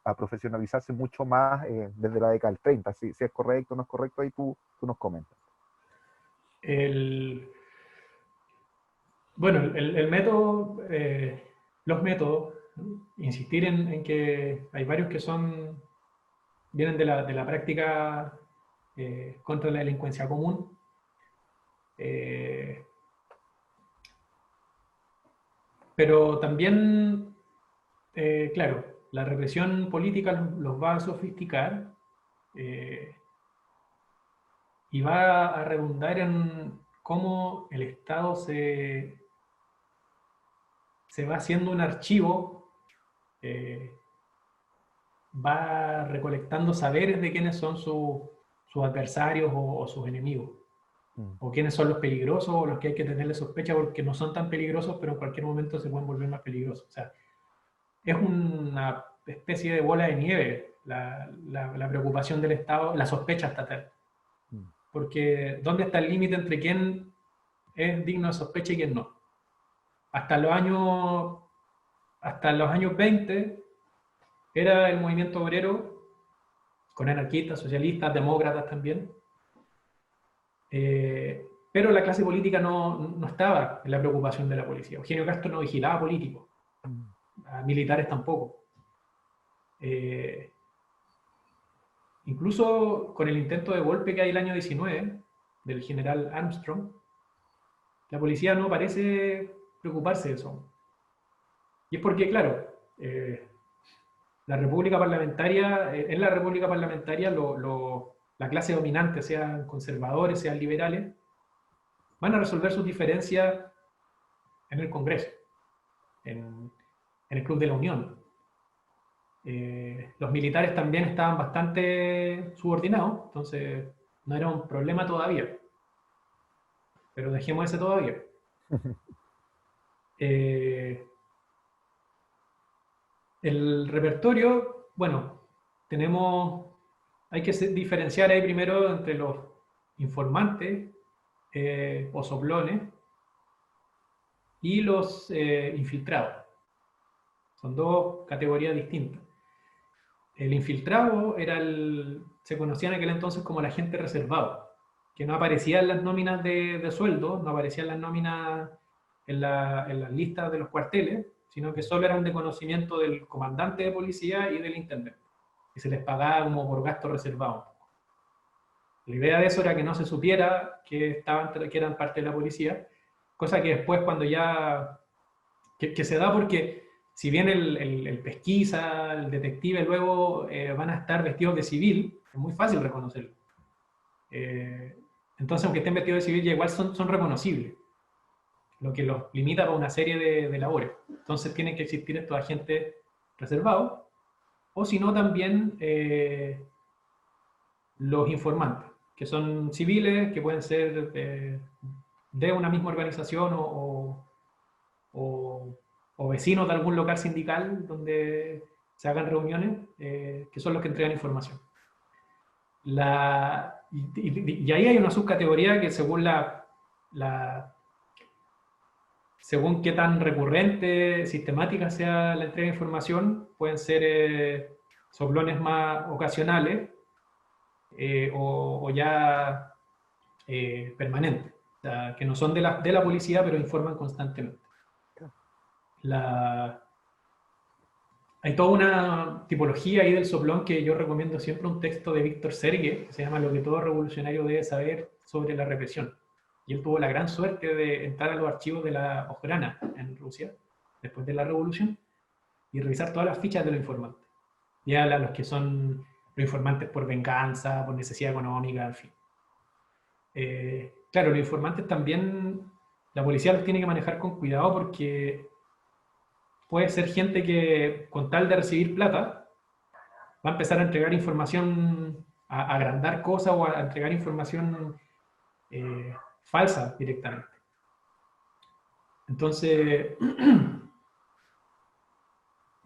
a profesionalizarse mucho más desde la década del 30. Si es correcto o no es correcto, ahí tú nos comentas. Bueno, el método, los métodos, insistir en que hay varios que vienen de la práctica contra la delincuencia común. Pero también, claro, la represión política los va a sofisticar y va a redundar en cómo el Estado se va haciendo un archivo, va recolectando saberes de quiénes son sus adversarios o sus enemigos, o quiénes son los peligrosos o los que hay que tenerle sospecha porque no son tan peligrosos, pero en cualquier momento se pueden volver más peligrosos. O sea, es una especie de bola de nieve la preocupación del Estado, la sospecha estatal. Porque ¿dónde está el límite entre quién es digno de sospecha y quién no? Hasta los años 20 era el movimiento obrero, con anarquistas, socialistas, demócratas también, pero la clase política no estaba en la preocupación de la policía. Eugenio Castro no vigilaba políticos, a militares tampoco. Incluso con el intento de golpe que hay el año 19 del general Armstrong, la policía no parece preocuparse de eso. Y es porque, claro, la república parlamentaria, en la república parlamentaria la clase dominante, sean conservadores, sean liberales, van a resolver sus diferencias en el Congreso, en el Club de la Unión. Los militares también estaban bastante subordinados, entonces no era un problema todavía. Pero dejemos ese todavía. El repertorio, bueno, hay que diferenciar ahí primero entre los informantes o soplones y los infiltrados. Son dos categorías distintas. El infiltrado se conocía en aquel entonces como el agente reservado, que no aparecía en las nóminas de sueldo, no aparecía en las nóminas en las listas de los cuarteles, sino que solo eran de conocimiento del comandante de policía y del intendente, y se les pagaba como por gasto reservado. La idea de eso era que no se supiera que eran parte de la policía, cosa que después cuando ya... que se da porque si bien el pesquisa, el detective luego van a estar vestidos de civil, es muy fácil reconocerlo. Entonces, aunque estén vestidos de civil, ya igual son reconocibles, lo que los limita para una serie de labores. Entonces tienen que existir estos agentes reservados, o si no también los informantes, que son civiles, que pueden ser de una misma organización o vecinos de algún local sindical donde se hagan reuniones, que son los que entregan información. Y ahí hay una subcategoría que según qué tan recurrente, sistemática sea la entrega de información, pueden ser soplones más ocasionales o ya permanentes, o sea, que no son de la policía, pero informan constantemente. Hay toda una tipología ahí del soplón que yo recomiendo siempre, un texto de Víctor Serge, que se llama Lo que todo revolucionario debe saber sobre la represión. Y él tuvo la gran suerte de entrar a los archivos de la Ojrana en Rusia después de la revolución, y revisar todas las fichas de los informantes. Ya los que son los informantes por venganza, por necesidad económica, en fin. Claro, los informantes también, la policía los tiene que manejar con cuidado porque puede ser gente que con tal de recibir plata va a empezar a entregar información, a agrandar cosas o a entregar información falsa directamente. Entonces,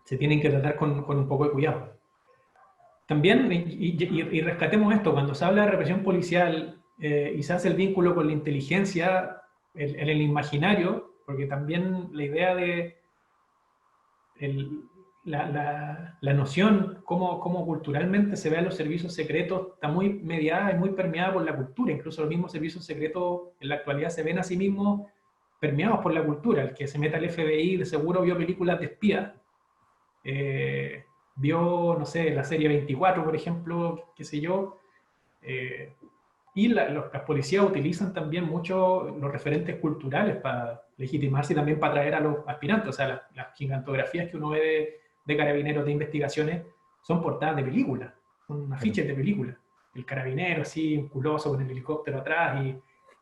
se tienen que tratar con un poco de cuidado. También, y rescatemos esto, cuando se habla de represión policial y se hace el vínculo con la inteligencia en el imaginario, porque también la idea de la noción, cómo culturalmente se ven los servicios secretos, está muy mediada y muy permeada por la cultura. Incluso los mismos servicios secretos en la actualidad se ven a sí mismos permeados por la cultura. El que se meta al FBI de seguro vio películas de espías, vio, no sé, la serie 24, por ejemplo, qué sé yo, y las policías utilizan también mucho los referentes culturales para legitimarse y también para atraer a los aspirantes. O sea, las gigantografías que uno ve de carabineros de investigaciones son portadas de películas, son afiches de películas. El carabinero así, musculoso, con el helicóptero atrás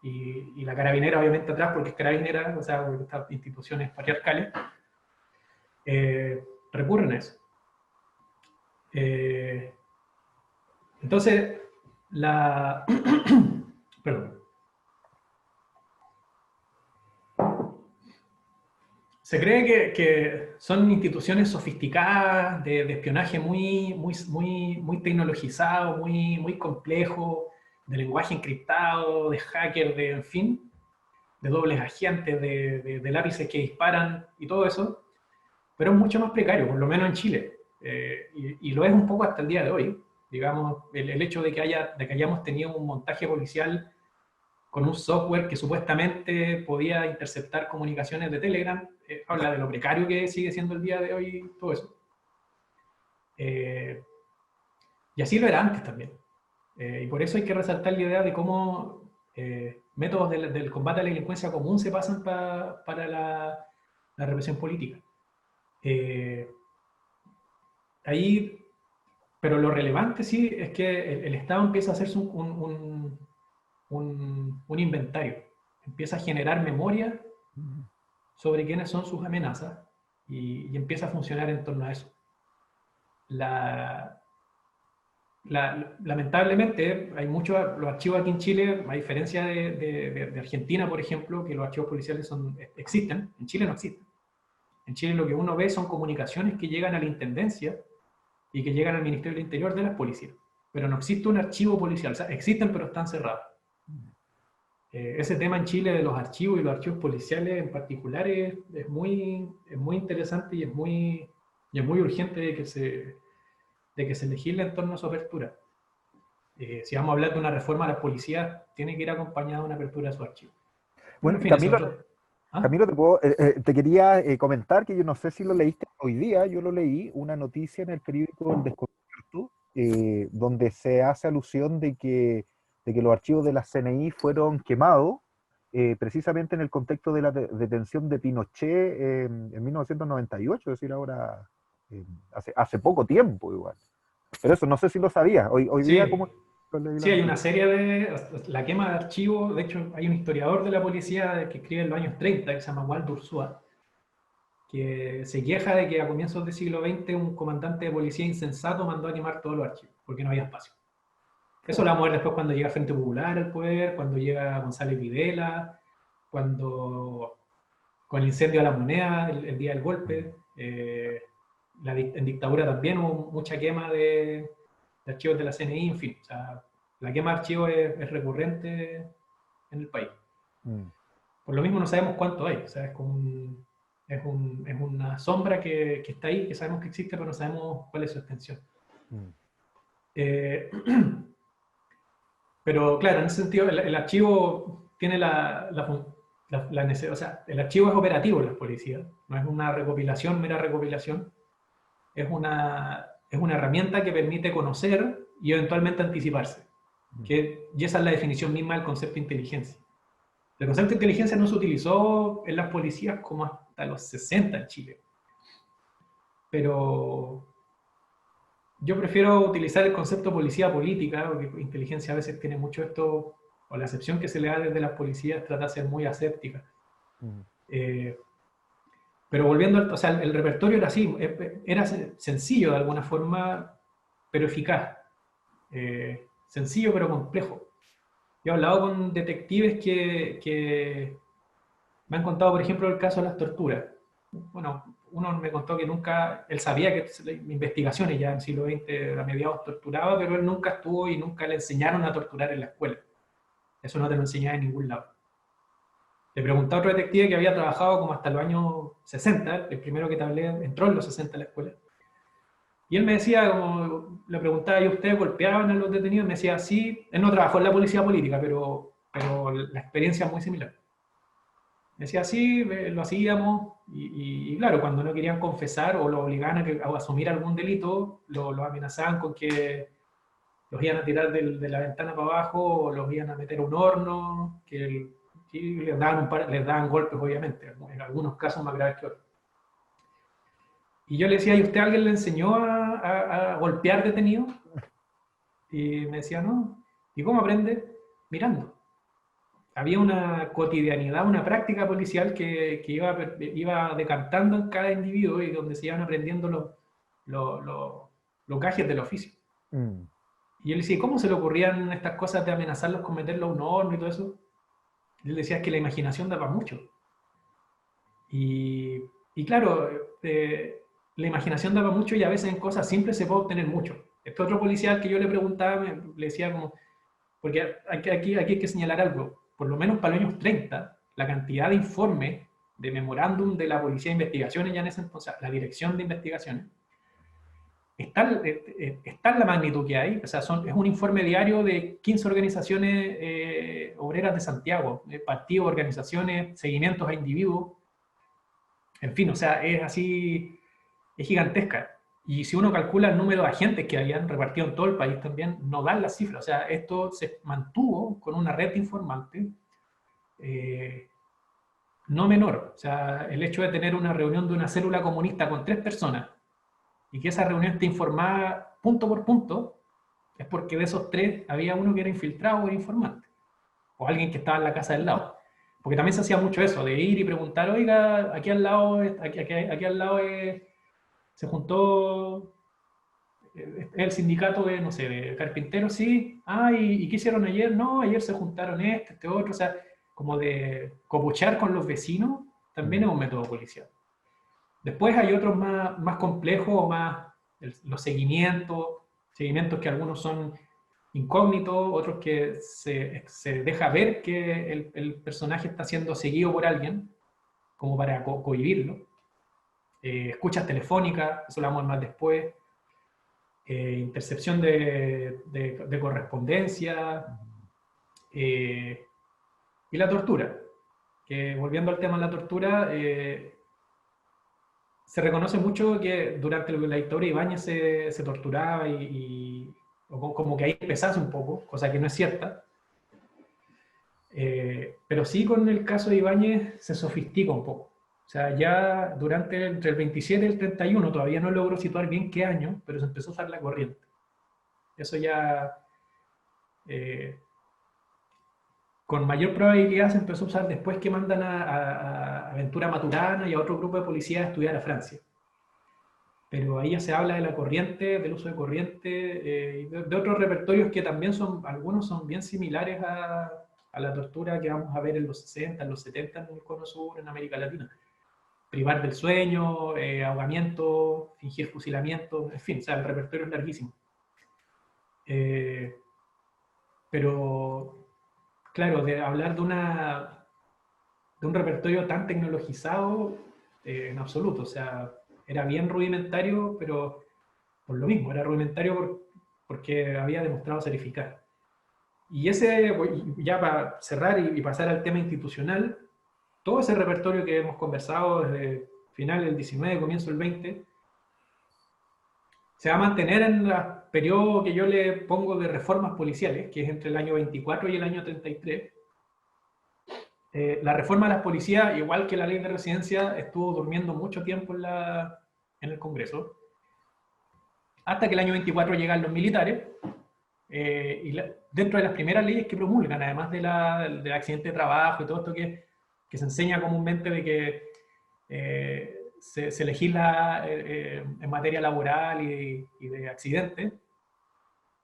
y la carabinera obviamente atrás porque es carabinera, o sea, porque estas instituciones patriarcales recurren a eso. Entonces, perdón. Se cree que son instituciones sofisticadas, de espionaje muy tecnologizado, muy complejo, de lenguaje encriptado, de hackers, en fin, de dobles agentes, de lápices que disparan y todo eso, pero es mucho más precario, por lo menos en Chile. Y lo es un poco hasta el día de hoy. Digamos, el hecho de que hayamos tenido un montaje policial con un software que supuestamente podía interceptar comunicaciones de Telegram, habla de lo precario que sigue siendo el día de hoy todo eso. Y así lo era antes también. Y por eso hay que resaltar la idea de cómo métodos del combate a la delincuencia común se pasan para la represión política. Ahí, pero lo relevante sí es que el Estado empieza a hacerse un inventario, empieza a generar memoria sobre quiénes son sus amenazas y empieza a funcionar en torno a eso. Lamentablemente, hay muchos, los archivos aquí en Chile, a diferencia de Argentina, por ejemplo, que los archivos policiales existen, en Chile no existen. En Chile lo que uno ve son comunicaciones que llegan a la Intendencia y que llegan al Ministerio del Interior de las policías. Pero no existe un archivo policial, o sea, existen pero están cerrados. Ese tema en Chile de los archivos y los archivos policiales en particular es muy interesante y es muy urgente de que se legisle en torno a su apertura. Si vamos a hablar de una reforma a las policías, tiene que ir acompañada de una apertura de su archivo. Bueno, en fin, Camilo, te quería comentar que yo no sé si lo leíste hoy día, yo lo leí, una noticia en el periódico El Descubierto, donde se hace alusión de que los archivos de la CNI fueron quemados, precisamente en el contexto de la detención de Pinochet en 1998, es decir, ahora, hace poco tiempo igual. Pero eso, no sé si lo sabías, hoy sí. día como... Sí, hay una serie de... La quema de archivos, de hecho, hay un historiador de la policía que escribe en los años 30, que se llama Waldo Ursúa, que se queja de que a comienzos del siglo XX un comandante de policía insensato mandó a quemar todos los archivos, porque no había espacio. Eso lo vamos a ver después cuando llega Frente Popular al poder, cuando llega González Videla, cuando con el incendio de la Moneda, el día del golpe, en dictadura también hubo mucha quema de archivos de la CNI, en fin. O sea, la quema de archivos es recurrente en el país. Por lo mismo no sabemos cuánto hay. O sea, es una sombra que está ahí, que sabemos que existe, pero no sabemos cuál es su extensión. Pero claro, en ese sentido, el archivo tiene necesidad, o sea, el archivo es operativo en las policías, no es una recopilación, mera recopilación, es una herramienta que permite conocer y eventualmente anticiparse. Y esa es la definición misma del concepto de inteligencia. El concepto de inteligencia no se utilizó en las policías como hasta los 60 en Chile. Pero yo prefiero utilizar el concepto policía política, porque inteligencia a veces tiene mucho esto, o la acepción que se le da desde las policías trata de ser muy aséptica. Eh, pero volviendo al, o sea, el repertorio era así, era sencillo de alguna forma, pero eficaz. Sencillo pero complejo. Yo he hablado con detectives que me han contado, por ejemplo, el caso de las torturas. Bueno, uno me contó que nunca, él sabía que investigaciones ya en el siglo XX a mediados torturaba, pero él nunca estuvo y nunca le enseñaron a torturar en la escuela. Eso no te lo enseñaba en ningún lado. Le pregunté a otro detective que había trabajado como hasta los años 60, el primero que te hablé entró en los 60 a la escuela. Y él me decía, como le preguntaba, ¿y ustedes golpeaban a los detenidos? Me decía, sí, él no trabajó en la policía política, pero la experiencia es muy similar. Me decía, sí, lo hacíamos, y claro, cuando no querían confesar o lo obligaban a asumir algún delito, lo amenazaban con que los iban a tirar de la ventana para abajo, o los iban a meter a un horno, y les daban golpes, obviamente, en algunos casos más graves que otros. Y yo le decía, ¿y usted a alguien le enseñó a golpear detenidos? Y me decía, no. ¿Y cómo aprende? Mirando. Había una cotidianidad, una práctica policial que iba decantando en cada individuo y donde se iban aprendiendo los gajes del oficio. Mm. Y él decía, ¿cómo se le ocurrían estas cosas de amenazarlos con meterlos a un horno y todo eso? Y él decía, es que la imaginación da para mucho. Y claro, la imaginación da para mucho y a veces en cosas simples se puede obtener mucho. Este otro policial que yo le preguntaba, le decía como, porque aquí hay que señalar algo, por lo menos para los años 30, la cantidad de informes, de memorándum de la Policía de Investigaciones ya en ese entonces, la Dirección de Investigaciones, está en la magnitud que hay, o sea, es un informe diario de 15 organizaciones obreras de Santiago, partidos, organizaciones, seguimientos a individuos, en fin, o sea, es así, es gigantesca. Y si uno calcula el número de agentes que habían repartido en todo el país también, no dan las cifras. O sea, esto se mantuvo con una red de informantes eh, no menor. O sea, el hecho de tener una reunión de una célula comunista con 3 personas y que esa reunión esté informada punto por punto, es porque de esos 3 había uno que era infiltrado o era informante. O alguien que estaba en la casa del lado. Porque también se hacía mucho eso, de ir y preguntar, oiga, aquí al lado, aquí al lado se juntó el sindicato de, no sé, de carpinteros, sí. Ah, ¿y qué hicieron ayer? No, ayer se juntaron este otro. O sea, como de copuchar con los vecinos, también es un método policial. Después hay otros más complejos, o más los seguimientos que algunos son incógnitos, otros que se deja ver que el personaje está siendo seguido por alguien, como para cohibirlo. Escuchas telefónicas, eso lo vamos a ver más después. Intercepción de correspondencia y la tortura. Que volviendo al tema de la tortura, se reconoce mucho que durante la dictadura Ibáñez se torturaba o como que ahí pesase un poco, cosa que no es cierta. Pero sí con el caso de Ibáñez se sofistica un poco. O sea, ya entre el 27 y el 31, todavía no logro situar bien qué año, pero se empezó a usar la corriente. Eso ya con mayor probabilidad se empezó a usar después que mandan a Ventura Maturana y a otro grupo de policías a estudiar a Francia. Pero ahí ya se habla de la corriente, del uso de corriente, y de otros repertorios que también algunos son bien similares a la tortura que vamos a ver en los 60, en los 70 en el Cono Sur, en América Latina. Privar del sueño, ahogamiento, fingir fusilamiento, en fin, o sea, el repertorio es larguísimo. Pero, claro, de hablar de un repertorio tan tecnologizado, en absoluto, o sea, era bien rudimentario, pero por lo mismo, era rudimentario porque había demostrado ser eficaz. Y ya para cerrar y pasar al tema institucional, todo ese repertorio que hemos conversado desde final del 19, comienzo del 20, se va a mantener en el periodo que yo le pongo de reformas policiales, que es entre el año 24 y el año 33, La reforma de las policías, igual que la ley de residencia, estuvo durmiendo mucho tiempo en el Congreso, hasta que el año 24 llegan los militares, dentro de las primeras leyes que promulgan, además del accidente de trabajo y todo esto que se enseña comúnmente de que se legisla en materia laboral y de accidentes,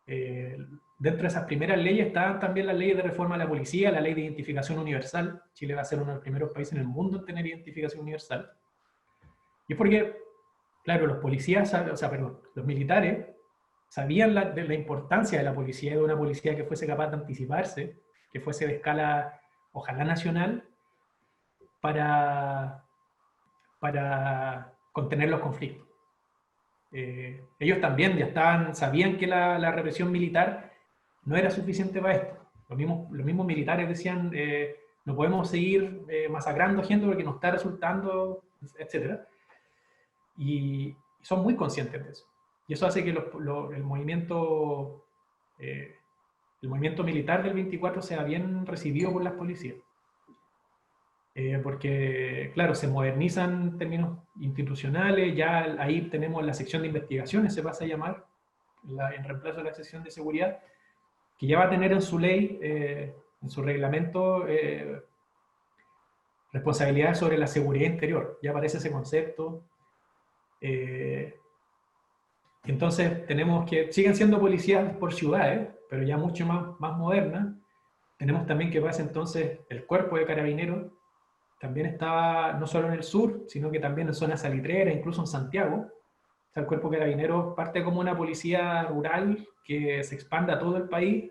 dentro de esas primeras leyes están también las leyes de reforma de la policía, la ley de identificación universal. Chile va a ser uno de los primeros países en el mundo en tener identificación universal. Y es porque, claro, los policías, o sea, perdón, los militares sabían de la importancia de la policía, de una policía que fuese capaz de anticiparse, que fuese de escala, ojalá nacional, para contener los conflictos. Ellos también ya sabían que la represión militar no era suficiente para esto. Los mismos militares decían, no podemos seguir masacrando gente porque nos está resultando, etc. Y son muy conscientes de eso. Y eso hace que el movimiento militar del 24 sea bien recibido por las policías. Porque, claro, se modernizan en términos institucionales, ya ahí tenemos la sección de investigaciones, se pasa a llamar, en reemplazo de la sección de seguridad, que ya va a tener en su ley, en su reglamento, responsabilidades sobre la seguridad interior. Ya aparece ese concepto. Entonces tenemos que, siguen siendo policías por ciudades, pero ya mucho más modernas. Tenemos también que pasa entonces el cuerpo de carabineros, también estaba no solo en el sur, sino que también en zonas salitreras, incluso en Santiago. O sea, el cuerpo de carabineros parte como una policía rural que se expande a todo el país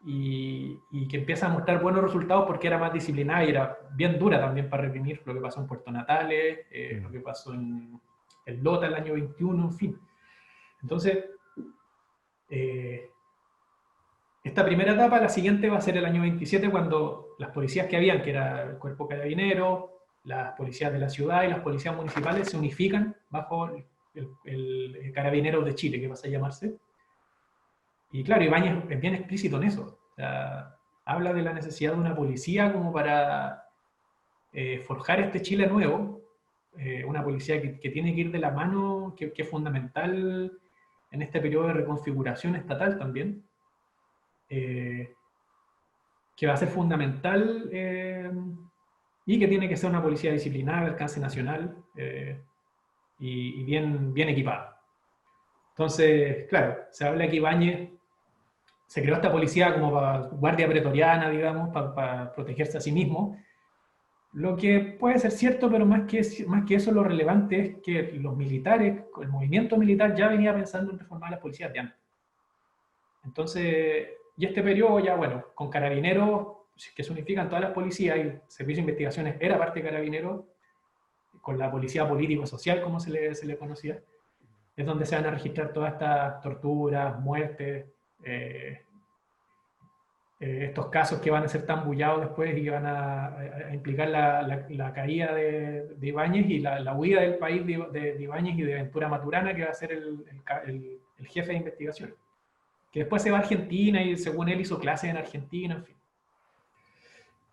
y que empieza a mostrar buenos resultados porque era más disciplinada y era bien dura también para reprimir lo que pasó en Puerto Natales, lo que pasó en el Lota el año 21, en fin. Entonces, esta primera etapa, la siguiente va a ser el año 27, cuando las policías que habían, que era el cuerpo carabinero, las policías de la ciudad y las policías municipales, se unifican bajo el Carabineros de Chile, que va a llamarse. Y claro, Ibáñez es bien explícito en eso. O sea, habla de la necesidad de una policía como para forjar este Chile nuevo, una policía que tiene que ir de la mano, que es fundamental en este periodo de reconfiguración estatal también. Que va a ser fundamental y que tiene que ser una policía disciplinada de alcance nacional y bien equipada. Entonces, claro, se habla que Ibáñez se creó esta policía como para guardia pretoriana, digamos, para protegerse a sí mismo, lo que puede ser cierto, pero más que eso, lo relevante es que los militares, el movimiento militar ya venía pensando en reformar las policías de antes. Entonces, y este periodo ya, bueno, con Carabineros, que se unifican todas las policías, y el Servicio de Investigaciones era parte de Carabineros, con la policía político-social, como se le conocía, es donde se van a registrar todas estas torturas, muertes, estos casos que van a ser tan bullados después y que van a implicar la caída de Ibáñez y la huida del país de Ibáñez y de Ventura Maturana, que va a ser el jefe de investigación, que después se va a Argentina y según él hizo clases en Argentina, en fin.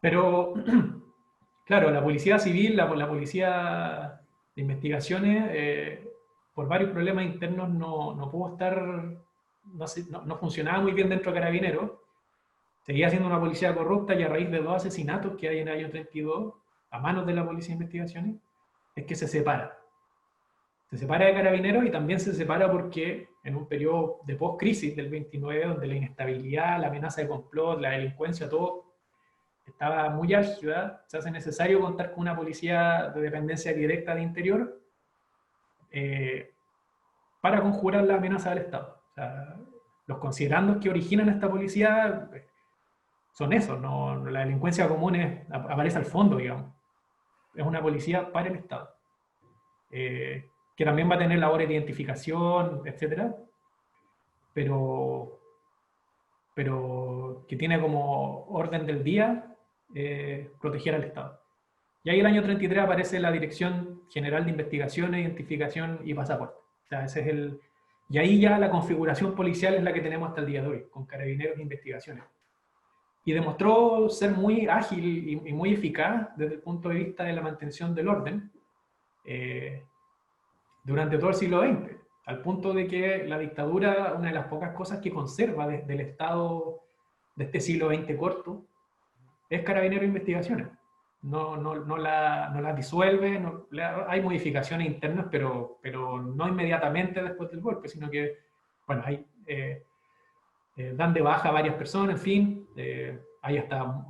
Pero, claro, la policía civil, la policía de investigaciones, por varios problemas internos no pudo estar, no funcionaba muy bien dentro de Carabineros, seguía siendo una policía corrupta y a raíz de 2 asesinatos que hay en el año 32 a manos de la policía de investigaciones, es que se separa. Se separa de Carabineros y también se separa porque en un periodo de post-crisis del 29, donde la inestabilidad, la amenaza de complot, la delincuencia, todo estaba muy álgida, se hace necesario contar con una policía de dependencia directa de interior para conjurar la amenaza del Estado. O sea, los considerandos que originan esta policía son esos, la delincuencia común aparece al fondo, digamos. Es una policía para el Estado. Que también va a tener labores de identificación, etcétera, pero que tiene como orden del día proteger al Estado. Y ahí el año 33 aparece la Dirección General de Investigaciones, Identificación y Pasaporte. O sea, ese es y ahí ya la configuración policial es la que tenemos hasta el día de hoy, con Carabineros e Investigaciones. y demostró ser muy ágil y muy eficaz desde el punto de vista de la mantención del orden durante todo el siglo XX, al punto de que la dictadura, una de las pocas cosas que conserva del Estado de este siglo XX corto, es Carabineros de Investigaciones. No la disuelve, hay modificaciones internas, pero no inmediatamente después del golpe, sino que, bueno, dan de baja a varias personas, en fin, hay hasta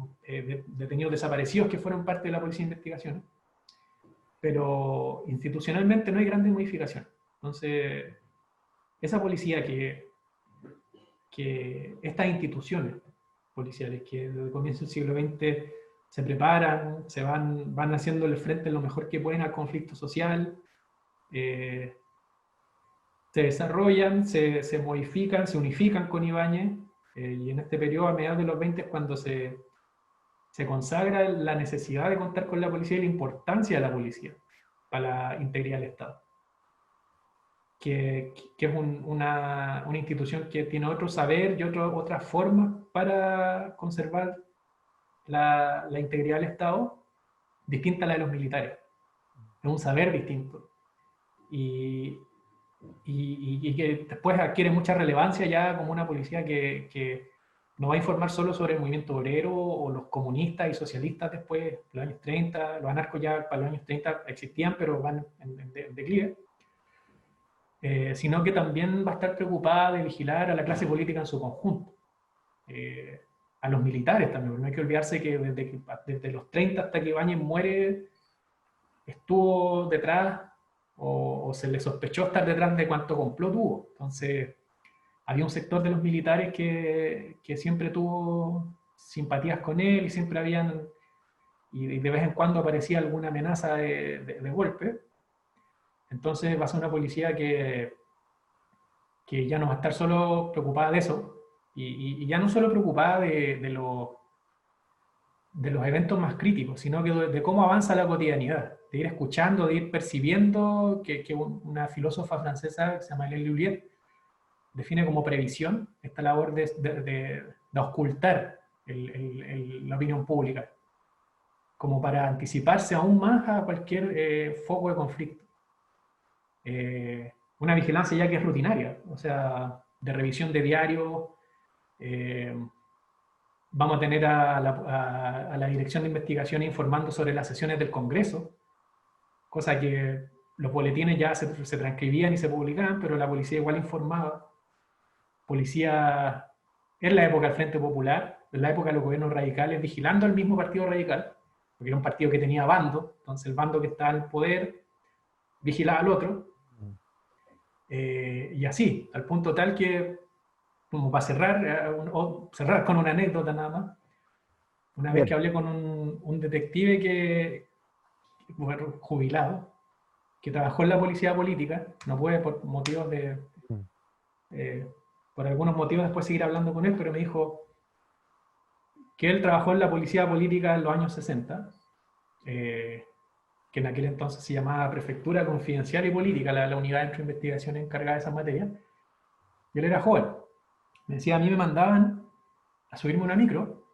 detenidos desaparecidos que fueron parte de la Policía de Investigaciones, pero institucionalmente no hay grandes modificaciones. Entonces, esa policía que estas instituciones policiales que desde el comienzo del siglo XX se preparan, van haciéndole frente lo mejor que pueden al conflicto social, se desarrollan, se modifican, se unifican con Ibáñez, y en este periodo, a mediados de los 20, es cuando se consagra la necesidad de contar con la policía y la importancia de la policía para la integridad del Estado. Que es una institución que tiene otro saber y otras formas para conservar la integridad del Estado, distinta a la de los militares. Es un saber distinto. Y que después adquiere mucha relevancia ya como una policía que no va a informar solo sobre el movimiento obrero o los comunistas y socialistas después, los años 30, los anarcos ya para los años 30 existían, pero van en declive. Sino que también va a estar preocupada de vigilar a la clase política en su conjunto, a los militares también. No hay que olvidarse que desde los 30 hasta que Ibáñez muere, estuvo detrás o se le sospechó estar detrás de cuánto complot tuvo. Entonces, había un sector de los militares que siempre tuvo simpatías con él y siempre habían, y de vez en cuando aparecía alguna amenaza de golpe. Entonces va a ser una policía que ya no va a estar solo preocupada de eso, y ya no solo preocupada de los eventos más críticos, sino que de cómo avanza la cotidianidad, de ir escuchando, de ir percibiendo, que una filósofa francesa que se llama Hélène Lullier define como previsión esta labor de ocultar la opinión pública, como para anticiparse aún más a cualquier foco de conflicto. Una vigilancia ya que es rutinaria, o sea, de revisión de diarios. Vamos a tener a la Dirección de Investigación informando sobre las sesiones del Congreso, cosa que los boletines ya se transcribían y se publicaban, pero la policía igual informaba. Policía en la época del Frente Popular, en la época de los gobiernos radicales, vigilando al mismo partido radical, porque era un partido que tenía bando, entonces el bando que estaba en el poder vigilaba al otro. Y así, al punto tal que, como para cerrar con una anécdota nada más, una vez que hablé con un detective bueno, jubilado, que trabajó en la policía política, no puede por motivos por algunos motivos después seguir hablando con él, pero me dijo que él trabajó en la policía política en los años 60, que en aquel entonces se llamaba Prefectura Confidencial y Política, la unidad de investigación encargada de esas materias, y él era joven. Me decía, a mí me mandaban a subirme una micro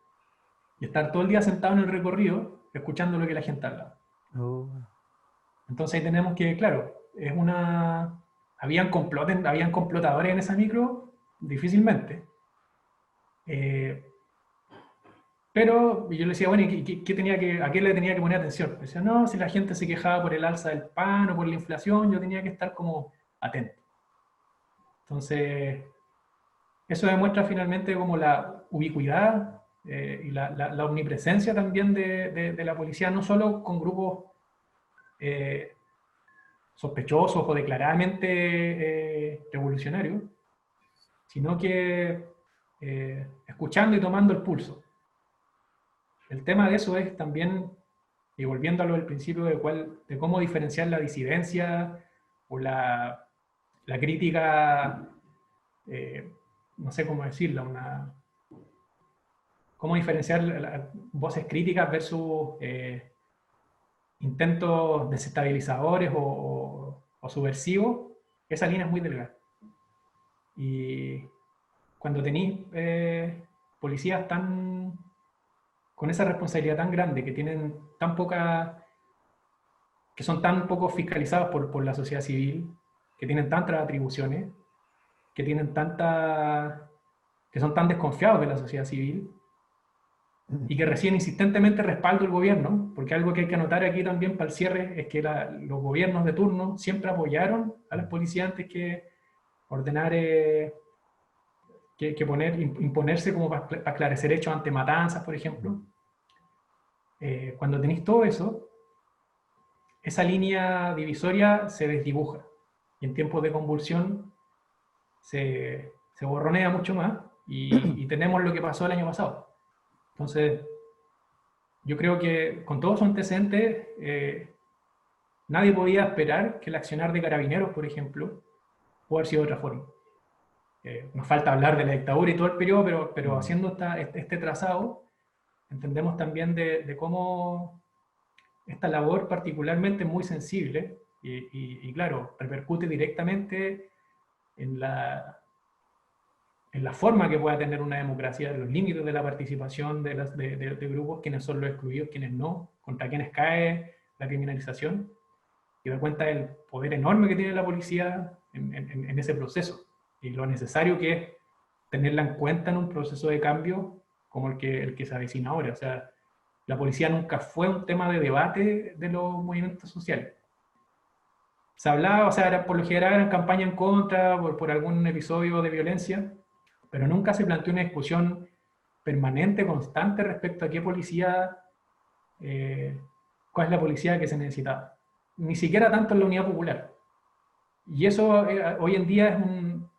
y estar todo el día sentado en el recorrido escuchando lo que la gente hablaba. Oh. Entonces ahí tenemos que, claro, habían complotadores en esa micro, difícilmente. Pero yo le decía, bueno, ¿a qué le tenía que poner atención? Me decía, no, si la gente se quejaba por el alza del pan o por la inflación, yo tenía que estar como atento. Entonces, eso demuestra finalmente como la ubicuidad y la omnipresencia también de la policía, no solo con grupos sospechosos o declaradamente revolucionarios, sino que escuchando y tomando el pulso. El tema de eso es también, y volviendo a lo del principio de cómo diferenciar la disidencia o la crítica, no sé cómo decirla, cómo diferenciar las voces críticas versus intentos desestabilizadores o subversivos. Esa línea es muy delgada. Y cuando tenéis policías tan con esa responsabilidad tan grande, que tienen tan poca, que son tan poco fiscalizados por la sociedad civil, que tienen tantas atribuciones, que tienen tanta, que son tan desconfiados de la sociedad civil y que reciben insistentemente respaldo del gobierno, porque algo que hay que anotar aquí también para el cierre es que los gobiernos de turno siempre apoyaron a las policías antes que ordenar, que imponerse como para esclarecer hechos ante matanzas, por ejemplo. Cuando tenéis todo eso, esa línea divisoria se desdibuja y en tiempos de convulsión se borronea mucho más y tenemos lo que pasó el año pasado. Entonces, yo creo que con todos esos antecedentes, nadie podía esperar que el accionar de carabineros, por ejemplo, pueda haber sido de otra forma. Nos falta hablar de la dictadura y todo el periodo, pero haciendo este trazado, entendemos también de cómo esta labor particularmente muy sensible y claro, repercute directamente en la forma que pueda tener una democracia, los límites de la participación de grupos, quiénes son los excluidos, quiénes no, contra quiénes cae la criminalización, y da cuenta del poder enorme que tiene la policía en ese proceso, y lo necesario que es tenerla en cuenta en un proceso de cambio como el que se avecina ahora. O sea, la policía nunca fue un tema de debate de los movimientos sociales. Se hablaba, o sea, por lo general eran campaña en contra, por algún episodio de violencia, pero nunca se planteó una discusión permanente, constante respecto a qué policía, cuál es la policía que se necesitaba. Ni siquiera tanto en la Unidad Popular. Y eso hoy en día es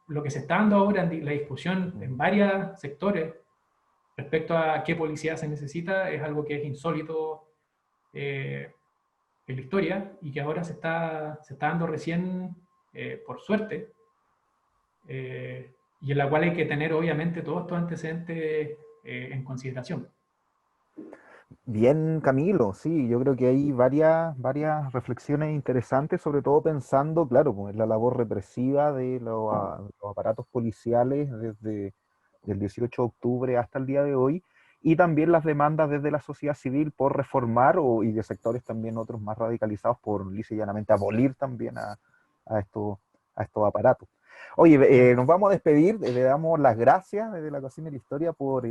lo que se está dando ahora en la discusión en varios sectores respecto a qué policía se necesita, es algo que es insólito en la historia y que ahora se está dando recién, por suerte, y en la cual hay que tener obviamente todos estos antecedentes en consideración. Bien, Camilo, sí, yo creo que hay varias reflexiones interesantes, sobre todo pensando, claro, pues, en la labor represiva de los aparatos policiales desde el 18 de octubre hasta el día de hoy, y también las demandas desde la sociedad civil por reformar, y de sectores también otros más radicalizados por lisa y llanamente abolir también a estos, a estos aparatos. Oye, nos vamos a despedir, le damos las gracias desde la Cocina de la Historia por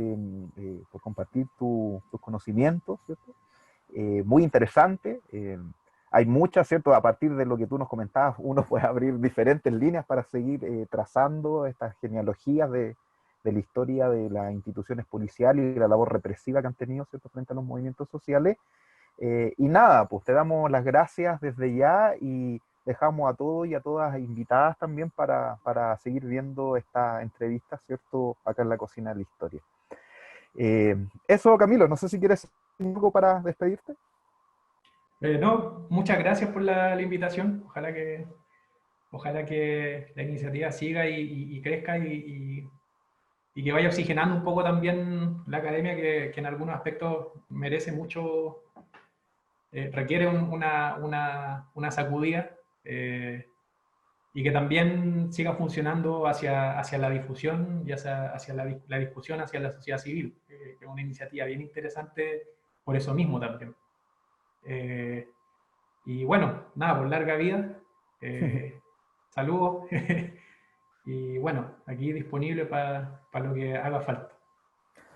compartir tus conocimientos, ¿cierto? Muy interesante. Hay muchas, ¿cierto? A partir de lo que tú nos comentabas, uno puede abrir diferentes líneas para seguir trazando estas genealogías de la historia de las instituciones policiales y la labor represiva que han tenido, ¿cierto?, frente a los movimientos sociales. Y nada, pues te damos las gracias desde ya y dejamos a todos y a todas invitadas también para seguir viendo esta entrevista, ¿cierto?, acá en la Cocina de la Historia. Eso, Camilo, no sé si quieres decir algo para despedirte. No, muchas gracias por la invitación. Ojalá que la iniciativa siga y crezca y que vaya oxigenando un poco también la academia, que en algunos aspectos merece mucho, requiere una sacudida, y que también siga funcionando hacia la difusión y hacia la discusión hacia la sociedad civil, que es una iniciativa bien interesante por eso mismo también. Y bueno, nada, por larga vida, saludos y bueno, aquí disponible para lo que haga falta.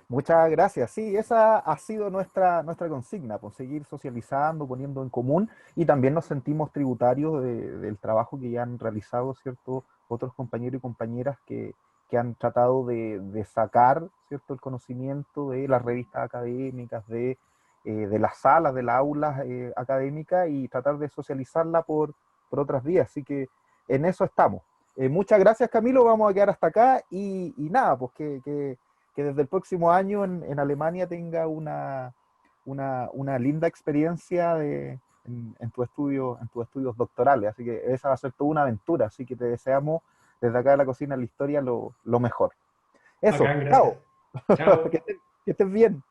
Muchas gracias. Sí, esa ha sido nuestra consigna, pues seguir socializando, poniendo en común, y también nos sentimos tributarios del trabajo que ya han realizado, ¿cierto?, otros compañeros y compañeras que han tratado de sacar, ¿cierto?, el conocimiento de las revistas académicas, de las salas, de las aulas académicas, y tratar de socializarla por otras vías. Así que en eso estamos. Muchas gracias, Camilo. Vamos a quedar hasta acá y nada, pues que desde el próximo año en Alemania tenga una linda experiencia en tus estudios doctorales. Así que esa va a ser toda una aventura. Así que te deseamos desde acá de la Cocina de la Historia lo mejor. Eso, Bacán, gracias. chao. Chao. Que estés bien.